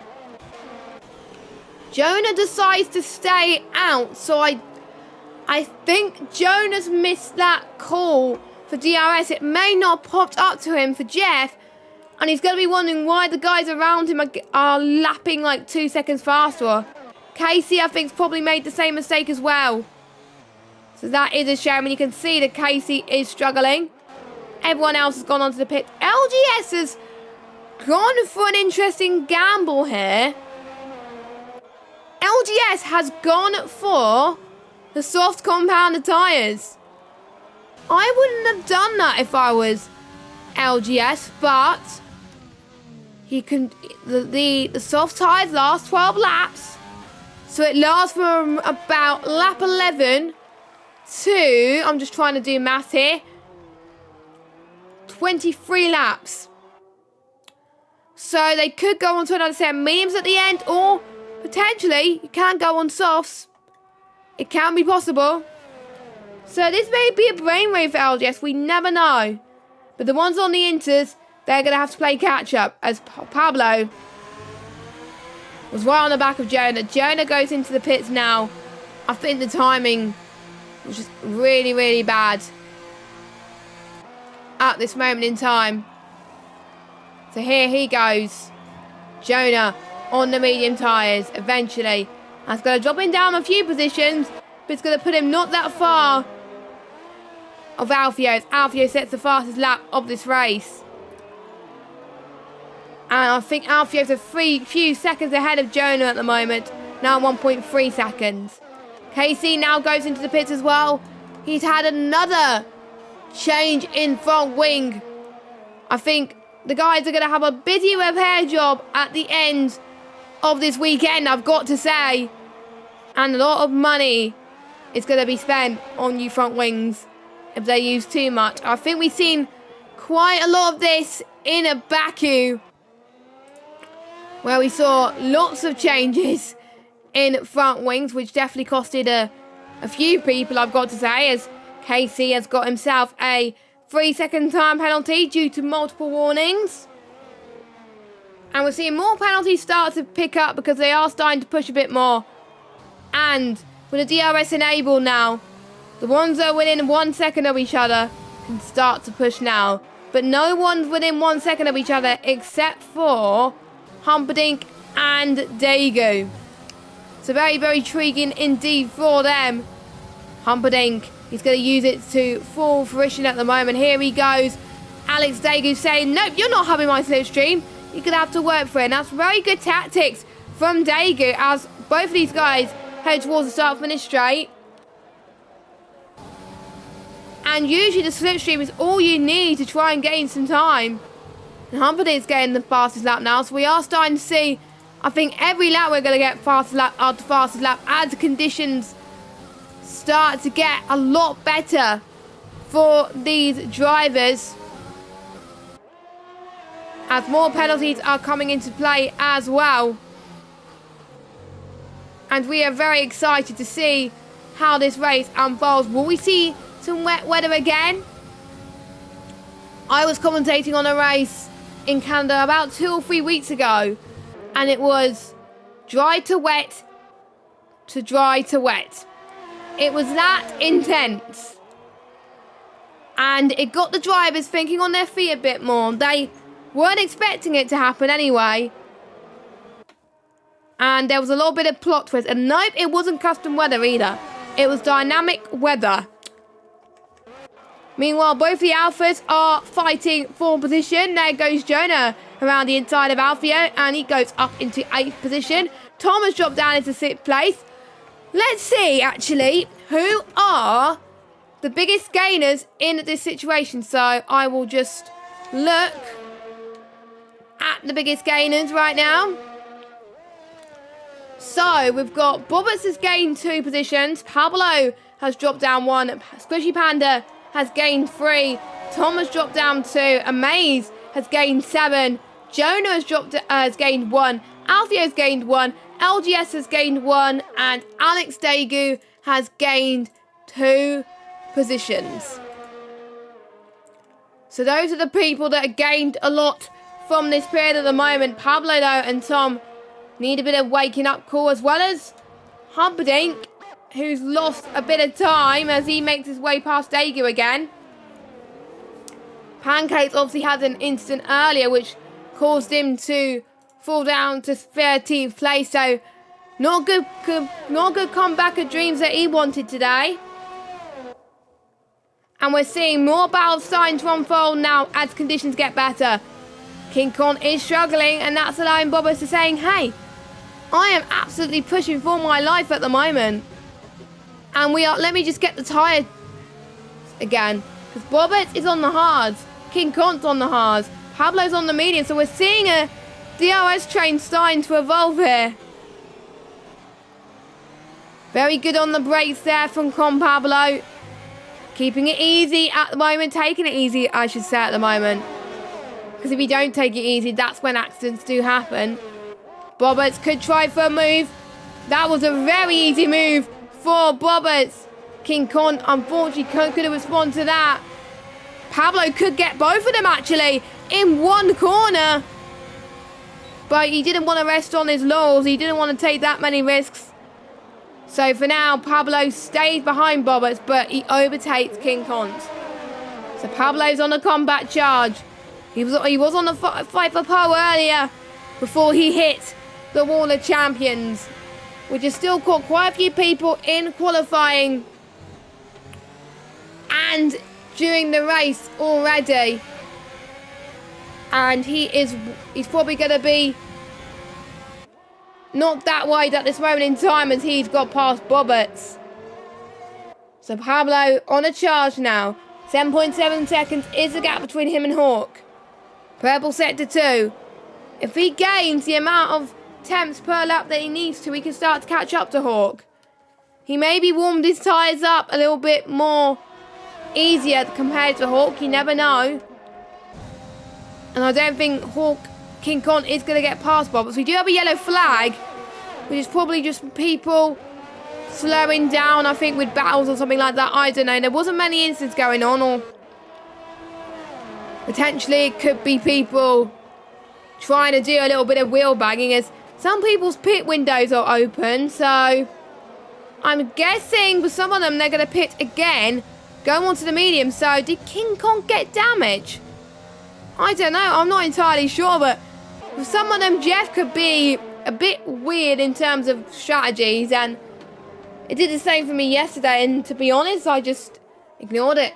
Jonah decides to stay out. So I think Jonah's missed that call for DRS. It may not have popped up to him for Jeff. And he's going to be wondering why the guys around him are lapping like 2 seconds faster. Casey, I think, has probably made the same mistake as well. So that is a shame. And you can see that Casey is struggling. Everyone else has gone onto the pit. LGS has gone for an interesting gamble here. LGS has gone for the soft compounded tyres. I wouldn't have done that if I was LGS, but he can. The soft tyres last 12 laps, so it lasts from about lap 11 to, I'm just trying to do math here, 23 laps. So they could go on to another set of mediums at the end, or potentially you can go on softs. It can be possible. So this may be a brainwave for LGS. We never know. But the ones on the inters, they're going to have to play catch-up as Pablo was right on the back of Jonah. Jonah goes into the pits now. I think the timing was just really, really bad at this moment in time. So here he goes. Jonah on the medium tyres eventually. That's going to drop him down a few positions, but it's going to put him not that far of Alfio's. Alfio sets the fastest lap of this race. And I think Alfio's a few seconds ahead of Jonah at the moment. Now 1.3 seconds. Casey now goes into the pits as well. He's had another change in front wing. I think the guys are going to have a busy repair job at the end of this weekend, I've got to say. And a lot of money is going to be spent on new front wings if they use too much. I think we've seen quite a lot of this in Baku, where we saw lots of changes in front wings, which definitely costed a few people, I've got to say, as Casey has got himself a 3-second time penalty due to multiple warnings. And we're seeing more penalties start to pick up because they are starting to push a bit more. And with the DRS enabled now, the ones that are within 1 second of each other can start to push now. But no one's within 1 second of each other except for Humperdinck and Daegu. So very, very intriguing indeed for them. Humperdinck, he's going to use it to full fruition at the moment. Here he goes. Alex Daegu saying, nope, you're not having my slipstream. You're going to have to work for it. And that's very good tactics from Daegu as both of these guys head towards the start-finish straight. And usually the slipstream is all you need to try and gain some time. And Humperdinck's getting the fastest lap now. So we are starting to see, I think every lap we're going to get fastest lap after fastest lap as the conditions start to get a lot better for these drivers, as more penalties are coming into play as well. And we are very excited to see how this race unfolds. Will we see some wet weather again? I was commentating on a race in Canada about 2 or 3 weeks ago, and it was dry to wet to dry to wet. It was that intense. And it got the drivers thinking on their feet a bit more. They weren't expecting it to happen anyway. And there was a little bit of plot twist. And nope, it wasn't custom weather either. It was dynamic weather. Meanwhile, both the Alphas are fighting for position. There goes Jonah around the inside of Alfio, and he goes up into 8th position. Tom has dropped down into 6th place. Let's see, actually, who are the biggest gainers in this situation. So I will just look at the biggest gainers right now. So we've got Bobbers has gained 2 positions. Pablo has dropped down 1. Squishy Panda has gained 3. Tom has dropped down 2. Amaze has gained 7. Jonah has gained 1. Alfio has gained 1. LGS has gained 1. And Alex Daegu has gained 2 positions. So those are the people that have gained a lot from this period at the moment. Pablo, though, and Tom need a bit of waking up call, as well as Humperdinck, who's lost a bit of time as he makes his way past Daegu again. Pancakes obviously had an incident earlier which caused him to fall down to 13th place, so not good comeback of dreams that he wanted today. And we're seeing more battles starting to unfold now as conditions get better. King Kong is struggling, and that's allowing Bobbers to saying, hey, I am absolutely pushing for my life at the moment. And we are, let me just get the tyre again. Because Bobbers is on the hards. King Kong's on the hards. Pablo's on the medium. So we're seeing a DRS train starting to evolve here. Very good on the brakes there from Con Pablo. Keeping it easy at the moment. Taking it easy, I should say, at the moment. Because if you don't take it easy, that's when accidents do happen. Bobbers could try for a move. That was a very easy move for Bobbers. King Kong, unfortunately, couldn't respond to that. Pablo could get both of them, actually, in one corner. but he didn't want to rest on his laurels. He didn't want to take that many risks. So for now, Pablo stays behind Bobbert, but he overtakes King Kont. So Pablo's on a combat charge. He was on the fight for pole earlier before he hit the wall of champions, which has still caught quite a few people in qualifying and during the race already. And he's probably going to be not that wide at this moment in time as he's got past Bobbert. So Pablo on a charge now. 7.7 seconds is the gap between him and Hawk. Purple sector 2. If he gains the amount of temps per lap that he needs to, he can start to catch up to Hawk. He maybe warmed his tyres up a little bit more easier compared to Hawk. You never know. And I don't think King Kont is going to get past Bobbert. So we do have a yellow flag, which is probably just people slowing down, I think, with battles or something like that. I don't know. There wasn't many incidents going on, or potentially it could be people trying to do a little bit of wheel bagging, as some people's pit windows are open. So I'm guessing for some of them they're going to pit again, go on to the medium. So did King Kont get damage? I don't know. I'm not entirely sure, but for some of them, Jeff could be a bit weird in terms of strategies, and it did the same for me yesterday, and to be honest, I just ignored it.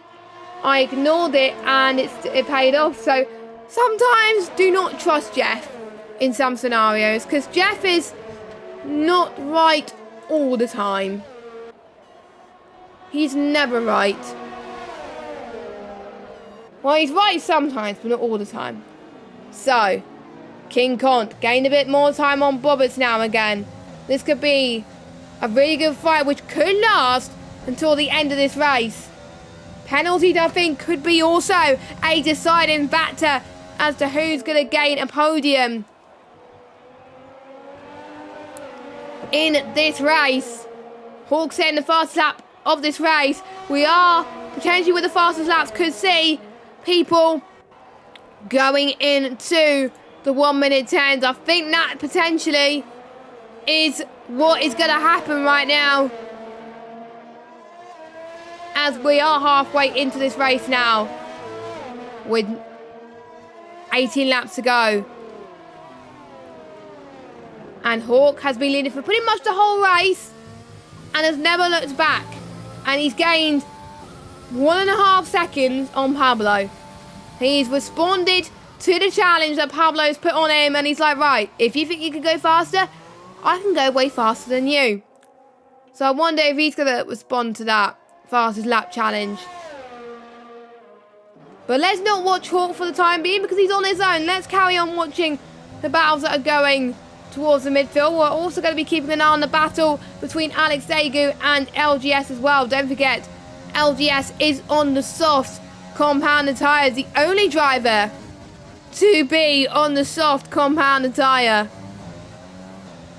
I ignored it, and it paid off. So sometimes do not trust Jeff in some scenarios, because Jeff is not right all the time. He's never right. Well, he's right sometimes, but not all the time. So King Kont gained a bit more time on Bobbert now again. This could be a really good fight, which could last until the end of this race. Penalties, I think, could be also a deciding factor as to who's going to gain a podium in this race. Hawk setting the fastest lap of this race. We are potentially, with the fastest laps, could see people going into the 1 minute 10s. I think that potentially is what is going to happen right now, as we are halfway into this race now with 18 laps to go. And Hawk has been leading for pretty much the whole race and has never looked back. And he's gained 1.5 seconds on Pablo. He's responded to the challenge that Pablo's put on him, and he's like, right, if you think you can go faster, I can go way faster than you. So I wonder if he's going to respond to that fastest lap challenge. But let's not watch Hawk for the time being, because he's on his own. Let's carry on watching the battles that are going towards the midfield. We're also going to be keeping an eye on the battle between Alex Dagu and LGS as well. Don't forget, LGS is on the soft compounded tyres, the only driver to be on the soft compounded tyre.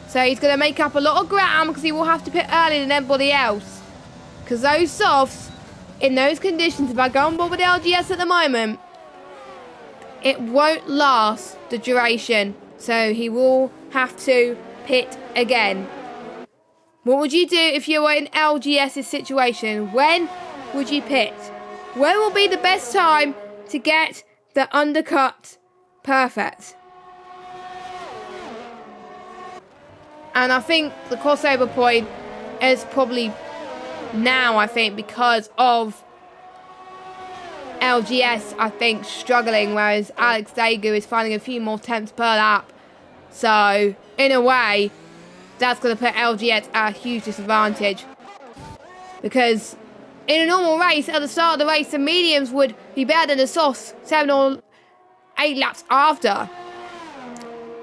So he's going to make up a lot of ground, because he will have to pit earlier than everybody else. Because those softs, in those conditions, if I go on board with LGS at the moment, it won't last the duration. So he will have to pit again. What would you do if you were in LGS's situation? When would you pit? When will be the best time to get the undercut perfect? And I think the crossover point is probably now, I think, because of LGS, I think, struggling, whereas Alex Dagu is finding a few more attempts per lap. So, in a way, that's going to put LGS at a huge disadvantage. Because in a normal race, at the start of the race, the mediums would be better than the softs 7 or 8 laps after.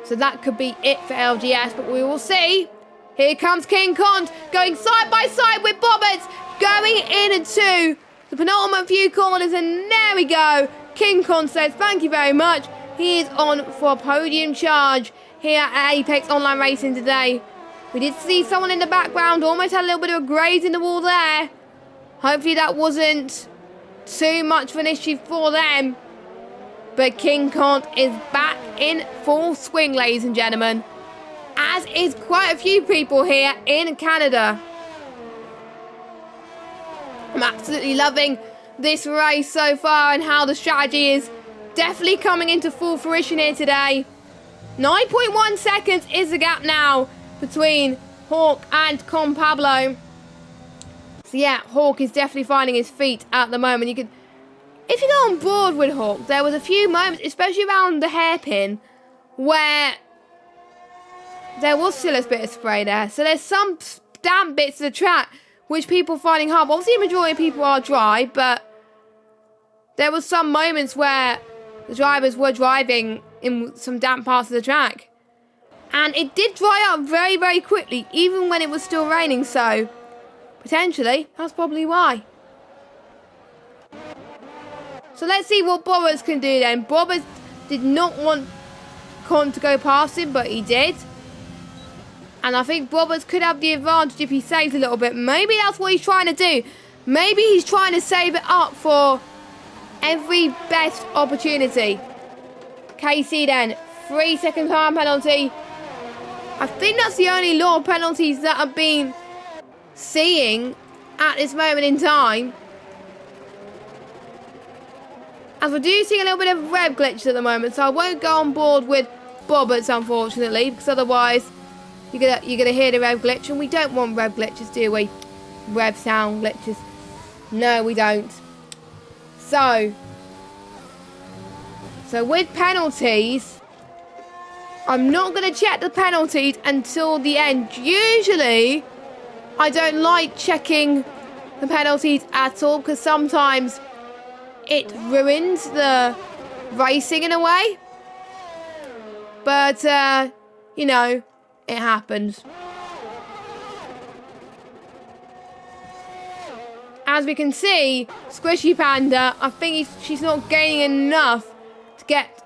So that could be it for LGS, but we will see. Here comes King Kont, going side by side with Bobbert, going into the penultimate few corners, and there we go. King Kont says, thank you very much. He is on for a podium charge here at Apex Online Racing today. We did see someone in the background, almost had a little bit of a graze in the wall there. Hopefully that wasn't too much of an issue for them. But King Kont is back in full swing, ladies and gentlemen. As is quite a few people here in Canada. I'm absolutely loving this race so far and how the strategy is definitely coming into full fruition here today. 9.1 seconds is the gap now between Hawk and Con Pablo. So yeah, Hawk is definitely finding his feet at the moment. You could, if you go on board with Hawk, there was a few moments, especially around the hairpin, where there was still a bit of spray there. So there's some damp bits of the track which people are finding hard. Obviously, the majority of people are dry, but there was some moments where the drivers were driving in some damp parts of the track. And it did dry up very, very quickly, even when it was still raining. So potentially, that's probably why. So let's see what Bobbers can do then. Bobbers did not want Con to go past him, but he did. And I think Bobbers could have the advantage if he saves a little bit. Maybe that's what he's trying to do. Maybe he's trying to save it up for every best opportunity. KC then, 3-second time penalty. I think that's the only lot of penalties that I've been seeing at this moment in time. As we're seeing a little bit of rev glitches at the moment, so I won't go on board with Bobbers, unfortunately, because otherwise you're gonna hear the rev glitch, and we don't want rev glitches, do we? Rev sound glitches. No, we don't. So with penalties, I'm not going to check the penalties until the end. Usually, I don't like checking the penalties at all, because sometimes it ruins the racing in a way. But, you know, it happens. As we can see, Squishy Panda, I think she's not gaining enough to get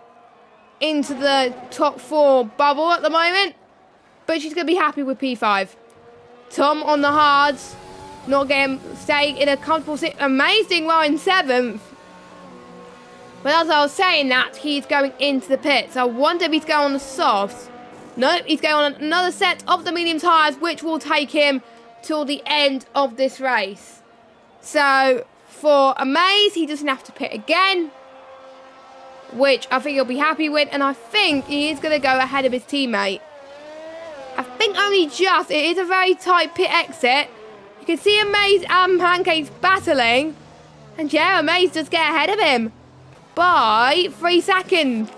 into the top 4 bubble at the moment. But she's going to be happy with P5. Tom on the hards, staying in a comfortable seat. Amazing run in 7th. But as I was saying that, he's going into the pits. I wonder if he's going on the softs. Nope, he's going on another set of the medium tyres, which will take him till the end of this race. So, for Amaze, he doesn't have to pit again, which I think he'll be happy with, and I think he is going to go ahead of his teammate. I think only just. It is a very tight pit exit. You can see Amaze and Pancakes battling, and yeah, Amaze does get ahead of him by 3 seconds.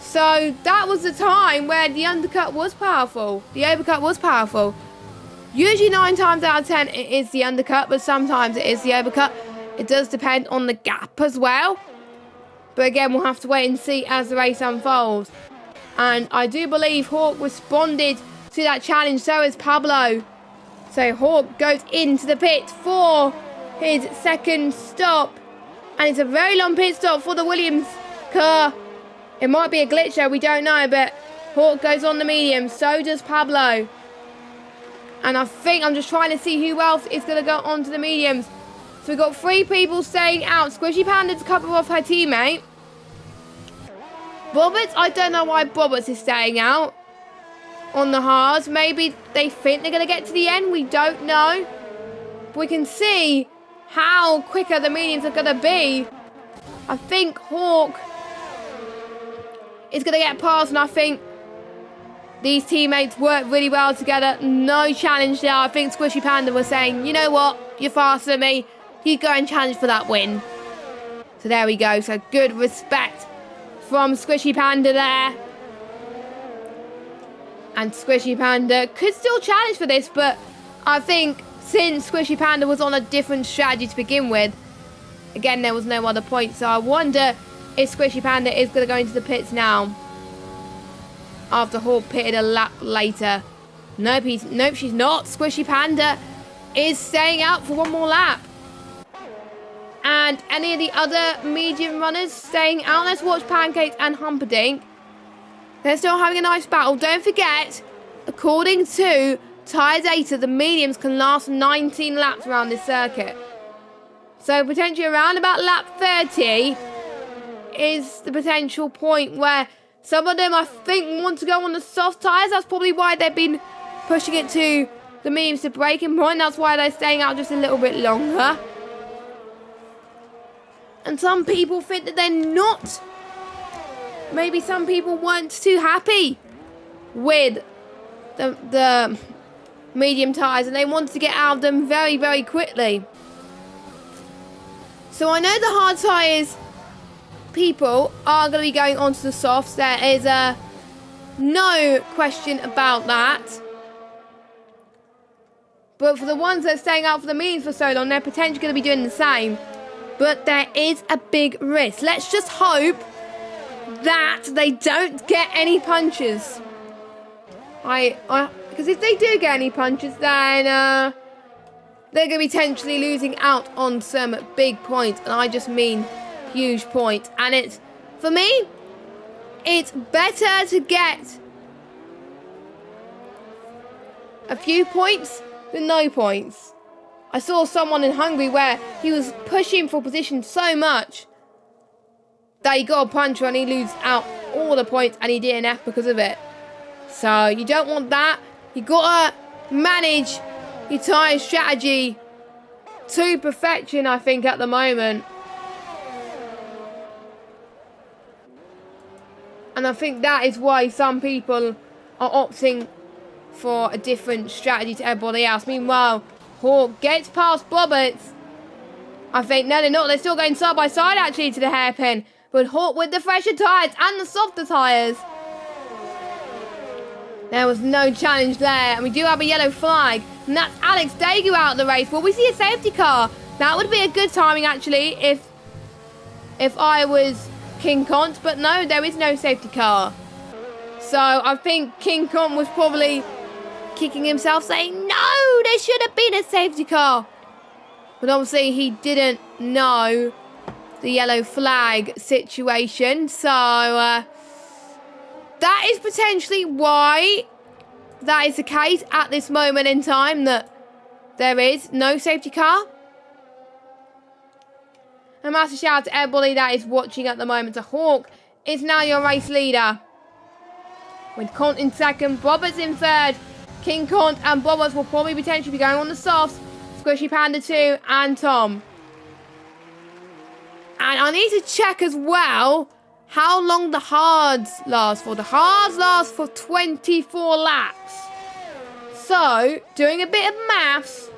So that was the time where the undercut was powerful. The overcut was powerful. Usually 9 times out of 10 it is the undercut, but sometimes it is the overcut. It does depend on the gap as well. But again, we'll have to wait and see as the race unfolds. And I do believe Hawk responded to that challenge, so has Pablo. So Hawk goes into the pit for his second stop. And it's a very long pit stop for the Williams car. It might be a glitch though, we don't know, but Hawk goes on the medium, so does Pablo. And I think I'm just trying to see who else is going to go onto the mediums. So we've got 3 people staying out. Squishy Panda to cover off her teammate. Bobbers, I don't know why Bobbers is staying out on the hards. Maybe they think they're going to get to the end, we don't know. But we can see how quicker the mediums are going to be. I think Hawk is going to get past, and I think these teammates work really well together. No challenge there. I think Squishy Panda was saying, you know what, you're faster than me, you go and challenge for that win. So there we go. So good respect from Squishy Panda there. And Squishy Panda could still challenge for this, but I think since Squishy Panda was on a different strategy to begin with, again, there was no other point. So I wonder if Squishy Panda is going to go into the pits now, after Hawk pitted a lap later. Nope, she's not. Squishy Panda is staying out for one more lap. And any of the other medium runners staying out. Let's watch Pancakes and Humperdinck. They're still having a nice battle. Don't forget, according to tyre data, the mediums can last 19 laps around this circuit. So potentially around about lap 30 is the potential point where some of them, I think, want to go on the soft tyres. That's probably why they've been pushing it to the mediums to braking point. That's why they're staying out just a little bit longer. And some people think that they're not. Maybe some people weren't too happy with the medium tyres and they wanted to get out of them very, very quickly. So I know the hard tyres people are going to be going onto the softs. There is no question about that. But for the ones that are staying out for the mediums for so long, they're potentially going to be doing the same. But there is a big risk. Let's just hope that they don't get any punches. Because if they do get any punches, then they're going to be potentially losing out on some big points. And I just mean huge points. And it's, for me, it's better to get a few points than no points. I saw someone in Hungary where he was pushing for position so much that he got a puncher and he loses out all the points and he DNF because of it. So you don't want that. You got to manage your tyre strategy to perfection, I think, at the moment. And I think that is why some people are opting for a different strategy to everybody else. Meanwhile, Hawk gets past Bobbert. I think, no, they're not. They're still going side by side, actually, to the hairpin. But Hawk with the fresher tyres and the softer tyres. There was no challenge there. And we do have a yellow flag. And that's Alex Dagu out of the race. Will we see a safety car? That would be a good timing, actually, if I was King Kont. But no, there is no safety car. So I think King Kont was probably kicking himself, saying, no, there should have been a safety car. But obviously he didn't know the yellow flag situation. So that is potentially why that is the case at this moment in time, that there is no safety car. A massive shout out to everybody that is watching at the moment. So Hawk is now your race leader, with Kont in second, Bobbert in third. King Kont and Bobbert will probably potentially be going on the softs. Squishy Panda 2 and Tom. And I need to check as well how long the hards last for. The hards last for 24 laps. So, doing a bit of maths,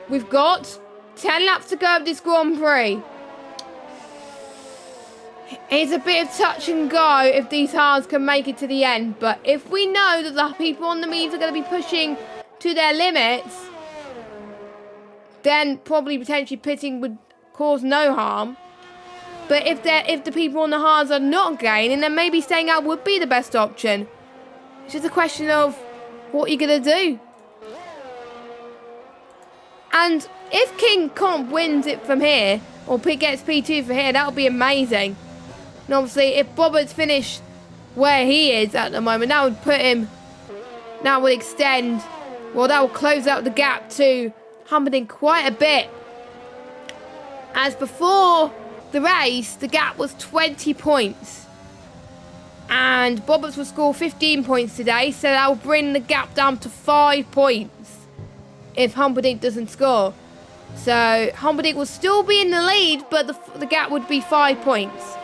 we've got 10 laps to go of this Grand Prix. It's a bit of touch and go if these hards can make it to the end. But if we know that the people on the mediums are going to be pushing to their limits, then probably potentially pitting would cause no harm. But if the people on the hards are not gaining, then maybe staying out would be the best option. It's just a question of what you're going to do. And if King Kont wins it from here, or gets P2 for here, that would be amazing. And obviously, if Bobbert's finished where he is at the moment, that would put him, that would extend, well, that will close out the gap to Humperdinck quite a bit. As before the race, the gap was 20 points. And Bobberts will score 15 points today, so that will bring the gap down to 5 points if Humperdinck doesn't score. So Humperdinck will still be in the lead, but the gap would be 5 points.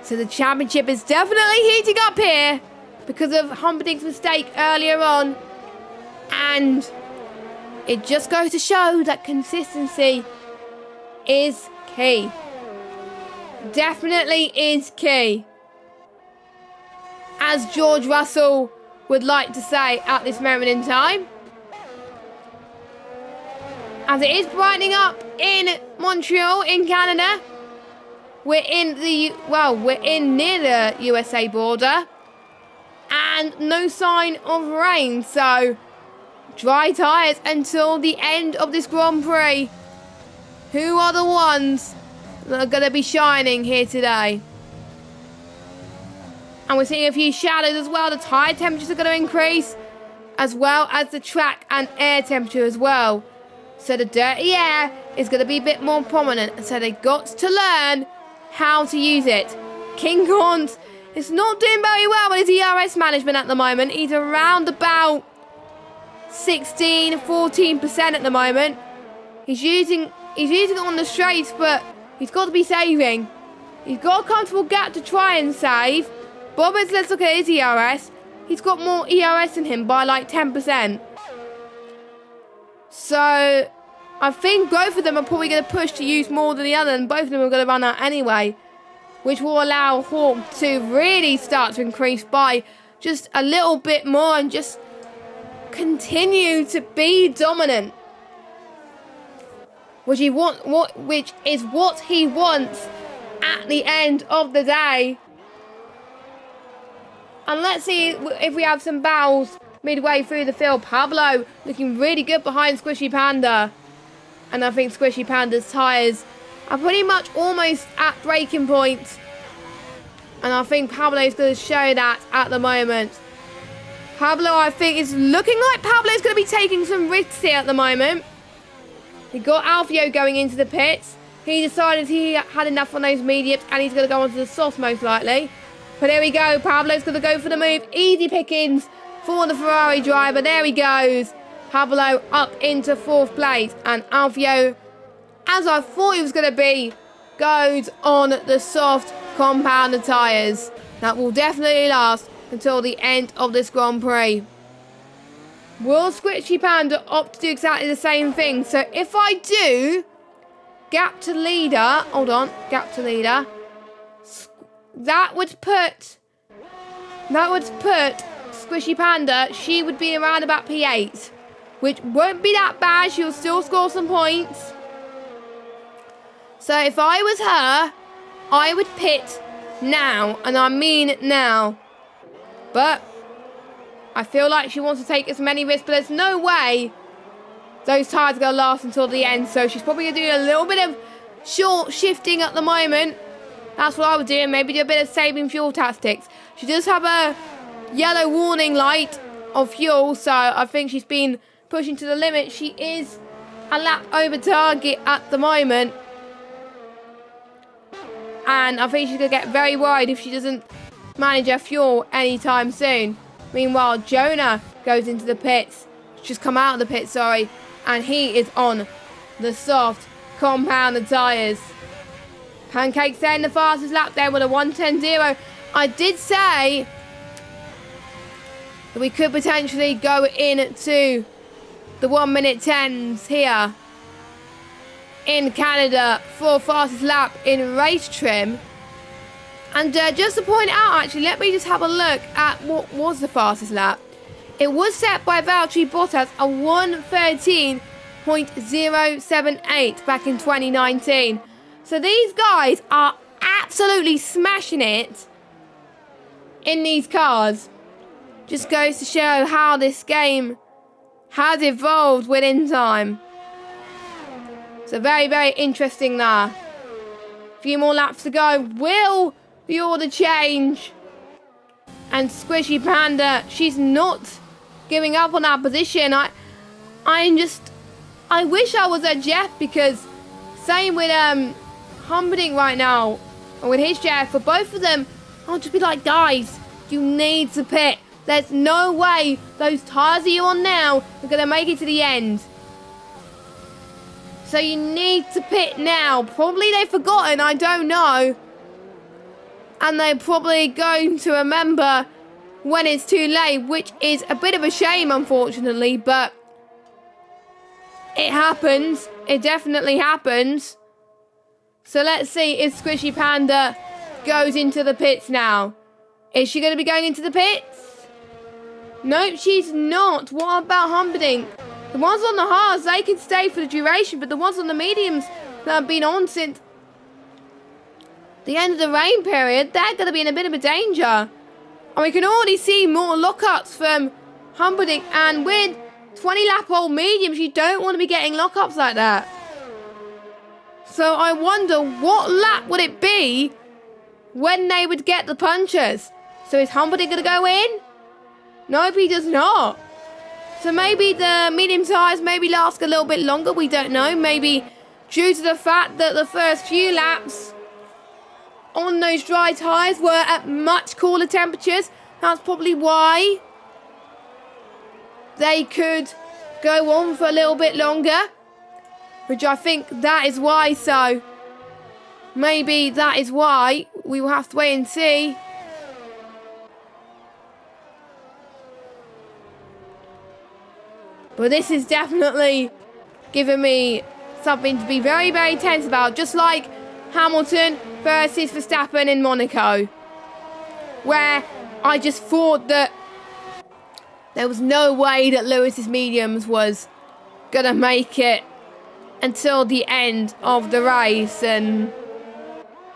So the championship is definitely heating up here because of Humperdinck's mistake earlier on. And it just goes to show that consistency is key. Definitely is key. As George Russell would like to say at this moment in time. As it is brightening up in Montreal, in Canada. We're in near the USA border. And no sign of rain, so dry tyres until the end of this Grand Prix. Who are the ones that are going to be shining here today? And we're seeing a few shadows as well. The tyre temperatures are going to increase, as well as the track and air temperature as well. So the dirty air is going to be a bit more prominent. So they've got to learn how to use it. King Gaunt is not doing very well with his ERS management at the moment. He's around about 16, 14% at the moment. He's using it on the straights, but he's got to be saving. He's got a comfortable gap to try and save. Bobbers, let's look at his ERS. He's got more ERS than him by like 10%. So I think both of them are probably going to push to use more than the other, and both of them are going to run out anyway, which will allow Hawk to really start to increase by just a little bit more and just continue to be dominant, which is what he wants at the end of the day. And let's see if we have some battles midway through the field. Pablo looking really good behind Squishy Panda. And I think Squishy Panda's tyres are pretty much almost at breaking point. And I think Pablo's going to show that at the moment. Pablo, I think, is looking like Pablo's going to be taking some risks here at the moment. He got Alfio going into the pits. He decided he had enough on those mediums and he's going to go onto the softs most likely. But there we go. Pablo's going to go for the move. Easy pickings for the Ferrari driver. There he goes. Pablo up into 4th place. And Alfio, as I thought he was going to be, goes on the soft compounded tyres. That will definitely last until the end of this Grand Prix. Will Squishy Panda opt to do exactly the same thing? So if I do gap to leader, hold on, gap to leader, that would put Squishy Panda, she would be around about P8, which won't be that bad. She'll still score some points. So if I was her, I would pit now, and I mean now. But I feel like she wants to take as many risks, but there's no way those tyres are going to last until the end. So she's probably going to do a little bit of short shifting at the moment. That's what I would do, and maybe do a bit of saving fuel tactics. She does have a yellow warning light of fuel, so I think she's been pushing to the limit. She is a lap over target at the moment. And I think she's going to get very worried if she doesn't manage her fuel anytime soon. Meanwhile, Jonah goes into the pits. Just come out of the pit, sorry. And he is on the soft compounded tyres. Pancake's there in the fastest lap there with a 1:10.0. I did say that we could potentially go into the 1minute 10s here in Canada for fastest lap in race trim. And just to point out, actually, let me just have a look at what was the fastest lap. It was set by Valtteri Bottas a 1:13.078 back in 2019. So these guys are absolutely smashing it in these cars. Just goes to show how this game has evolved within time. So very, very interesting there. A few more laps to go. Will the order change? And Squishy Panda, she's not giving up on that position. I wish I was a Jeff, because same with Humperdinck right now, and with his Jeff, for both of them, I'll just be like, guys, you need to pit. There's no way those tyres that you're on now are going to make it to the end. So you need to pit now. Probably they've forgotten, I don't know. And they're probably going to remember when it's too late, which is a bit of a shame, unfortunately, but it happens. It definitely happens. So let's see if Squishy Panda goes into the pits now. Is she going to be going into the pits? Nope, she's not. What about Humperdinck? The ones on the hards, they can stay for the duration, but the ones on the mediums that have been on since the end of the rain period, they're going to be in a bit of a danger. And we can already see more lockups from Humperdinck, and with 20 lap old mediums, you don't want to be getting lockups like that. So I wonder what lap would it be when they would get the punches. So is Humperdinck going to go in? Nope, he does not. So maybe the medium tyres maybe last a little bit longer. We don't know. Maybe due to the fact that the first few laps on those dry tyres were at much cooler temperatures. That's probably why they could go on for a little bit longer, which I think that is why. So maybe that is why. We will have to wait and see. But this is definitely giving me something to be very, very tense about. Just like Hamilton versus Verstappen in Monaco, where I just thought that there was no way that Lewis's mediums was going to make it until the end of the race, and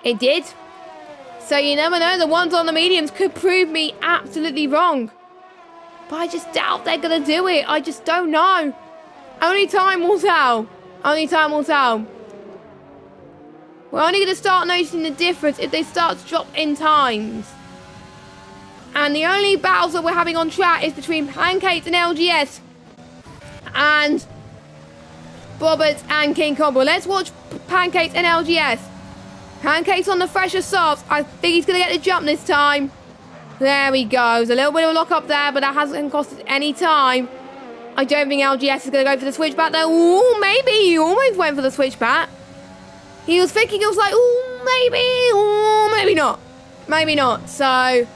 it did. So you never know, the ones on the mediums could prove me absolutely wrong. But I just doubt they're going to do it. I just don't know. Only time will tell. Only time will tell. We're only going to start noticing the difference if they start to drop in times. And the only battles that we're having on track is between Pancakes and LGS. And Bobbert and King Kong. Well, let's watch Pancakes and LGS. Pancakes on the fresher softs. I think he's going to get the jump this time. There we go. There's a little bit of a lock up there, but that hasn't costed any time. I don't think LGS is going to go for the switchback though. Ooh, maybe. He almost went for the switchback. He was thinking, it was like, ooh, maybe not. Maybe not. So,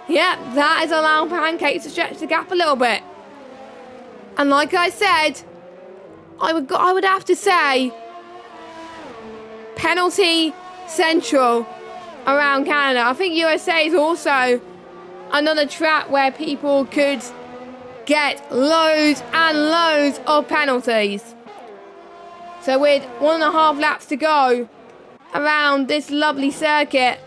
yeah, that is allowing Pancakes to stretch the gap a little bit. And like I said, I would have to say, penalty central around Canada. I think USA is also another track where people could get loads and loads of penalties. So with 1.5 laps to go around this lovely circuit,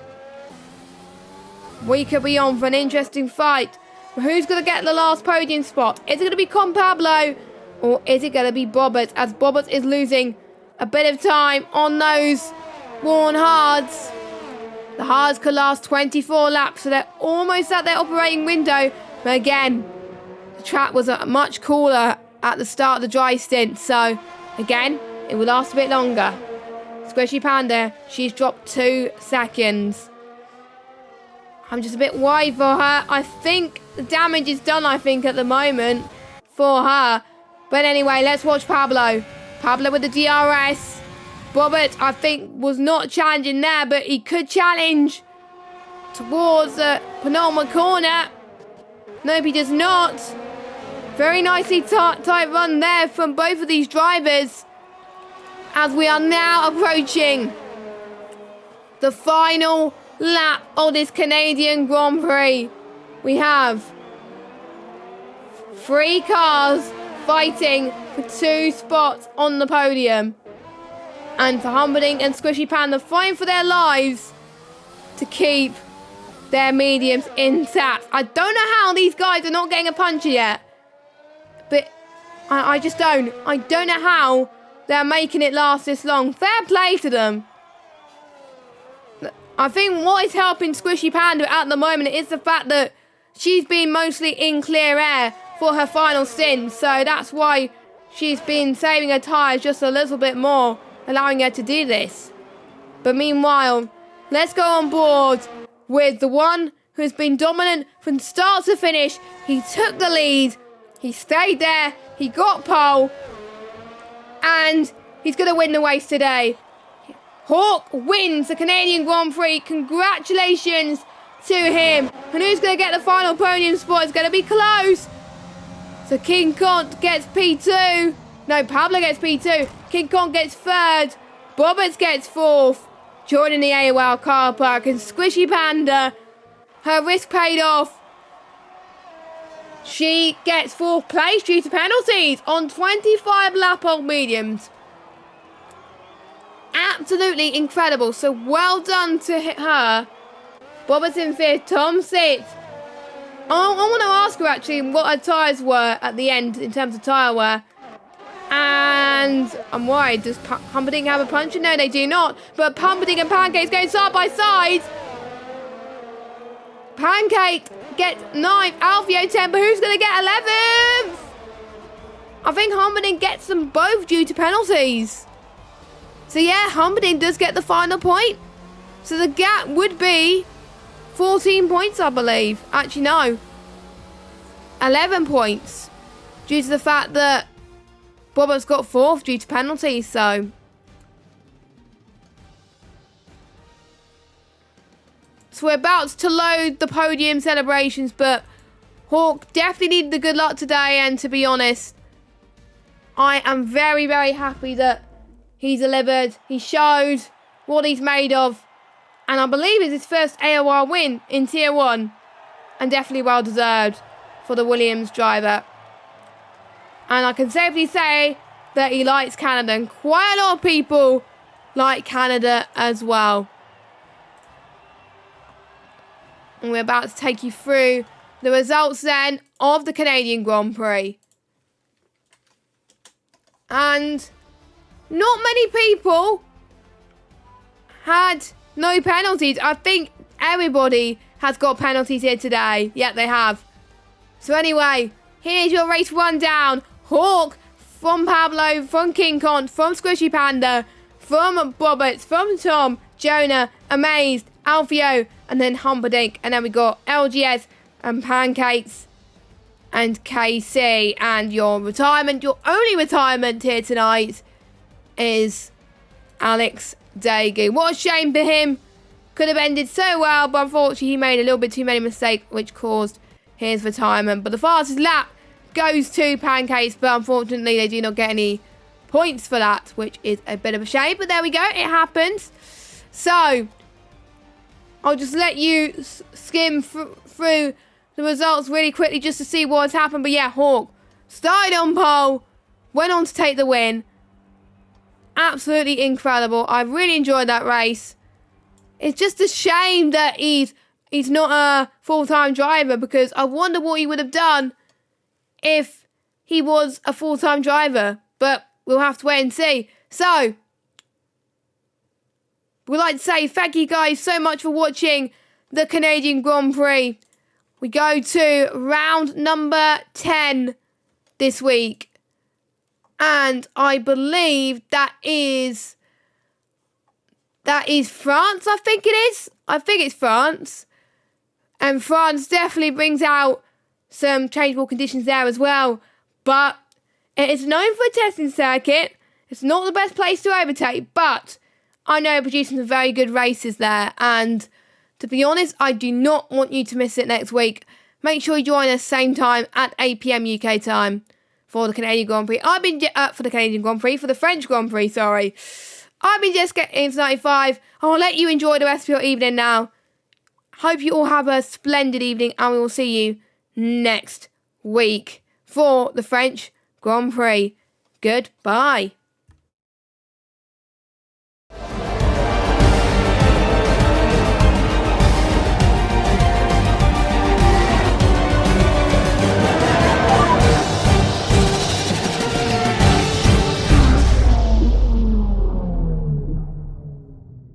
we could be on for an interesting fight. But who's going to get the last podium spot? Is it going to be Con Pablo or is it going to be Bobbert, as Bobbert is losing a bit of time on those worn hards? The hards could last 24 laps, so they're almost at their operating window. But again, the track was much cooler at the start of the dry stint, so again, it will last a bit longer. Squishy Panda, she's dropped 2 seconds. I'm just a bit worried for her. I think the damage is done, at the moment for her. But anyway, let's watch Pablo. Pablo with the DRS. Bobbert, I think, was not challenging there, but he could challenge towards the penultimate corner. Nope, he does not. Very nicely tight run there from both of these drivers, as we are now approaching the final lap of this Canadian Grand Prix. We have 3 cars fighting for 2 spots on the podium. And for Humberdinck and Squishy Panda fighting for their lives to keep their mediums intact. I don't know how these guys are not getting a puncture yet. But I just don't. I don't know how they're making it last this long. Fair play to them. I think what is helping Squishy Panda at the moment is the fact that she's been mostly in clear air for her final stint. So that's why she's been saving her tyres just a little bit more, allowing her to do this. But meanwhile, let's go on board with the one who's been dominant from start to finish. He took the lead. He stayed there. He got pole. And he's going to win the race today. Hawk wins the Canadian Grand Prix. Congratulations to him. And who's going to get the final podium spot? It's going to be close. So King Kong gets P2. No, Pablo gets P2. King Kong gets 3rd. Bobbert gets 4th. Joining the AOR car park. And Squishy Panda, her risk paid off. She gets 4th place due to penalties on 25 lap-old mediums. Absolutely incredible. So well done to her. Bobbert in 5th. Tom 6th. I want to ask her actually what her tyres were at the end in terms of tyre wear. And I'm worried. Does Humberdinck have a puncture? No, they do not. But Humberdinck and Pancakes going side by side. Pancake gets 9th. Alfio 10th. But who's going to get 11th? I think Humberdinck gets them both due to penalties. So yeah, Humberdinck does get the final point. So the gap would be 14 points, I believe. Actually, no. 11 points. Due to the fact that Bobbert's got 4th due to penalties, so. So we're about to load the podium celebrations, but Hawk definitely needed the good luck today, and to be honest, I am very, very happy that he's delivered. He showed what he's made of, and I believe it's his first AOR win in Tier 1, and definitely well deserved for the Williams driver. And I can safely say that he likes Canada, and quite a lot of people like Canada as well. And we're about to take you through the results then of the Canadian Grand Prix. And not many people had no penalties. I think everybody has got penalties here today. Yeah, they have. So anyway, here's your race rundown. Hawk from Pablo, from King Kong, from Squishy Panda, from Bobbert, from Tom, Jonah, Amazed, Alfio, and then Humperdinck. And then we got LGS and Pancakes and KC. And your retirement, your only retirement here tonight is Alex Dagu. What a shame for him. Could have ended so well, but unfortunately he made a little bit too many mistakes, which caused his retirement. But the fastest lap goes to Pancakes, but unfortunately they do not get any points for that, which is a bit of a shame. But there we go, it happens. So I'll just let you skim through the results really quickly just to see what's happened. But yeah, Hawk started on pole, went on to take the win. Absolutely incredible. I really enjoyed that race. It's just a shame that he's not a full-time driver, because I wonder what he would have done if he was a full-time driver. But we'll have to wait and see. So we'd like to say thank you guys so much for watching the Canadian Grand Prix. We go to round number 10 this week. And I believe that is France, I think it is. I think it's France. And France definitely brings out some changeable conditions there as well. But it is known for a testing circuit. It's not the best place to overtake, but I know producing some very good races there. And to be honest, I do not want you to miss it next week. Make sure you join us same time at 8 PM UK time for the Canadian Grand Prix. For the French Grand Prix, sorry. I've been Jess Games 95. I'll let you enjoy the rest of your evening now. Hope you all have a splendid evening, and we will see you next week for the French Grand Prix. Goodbye.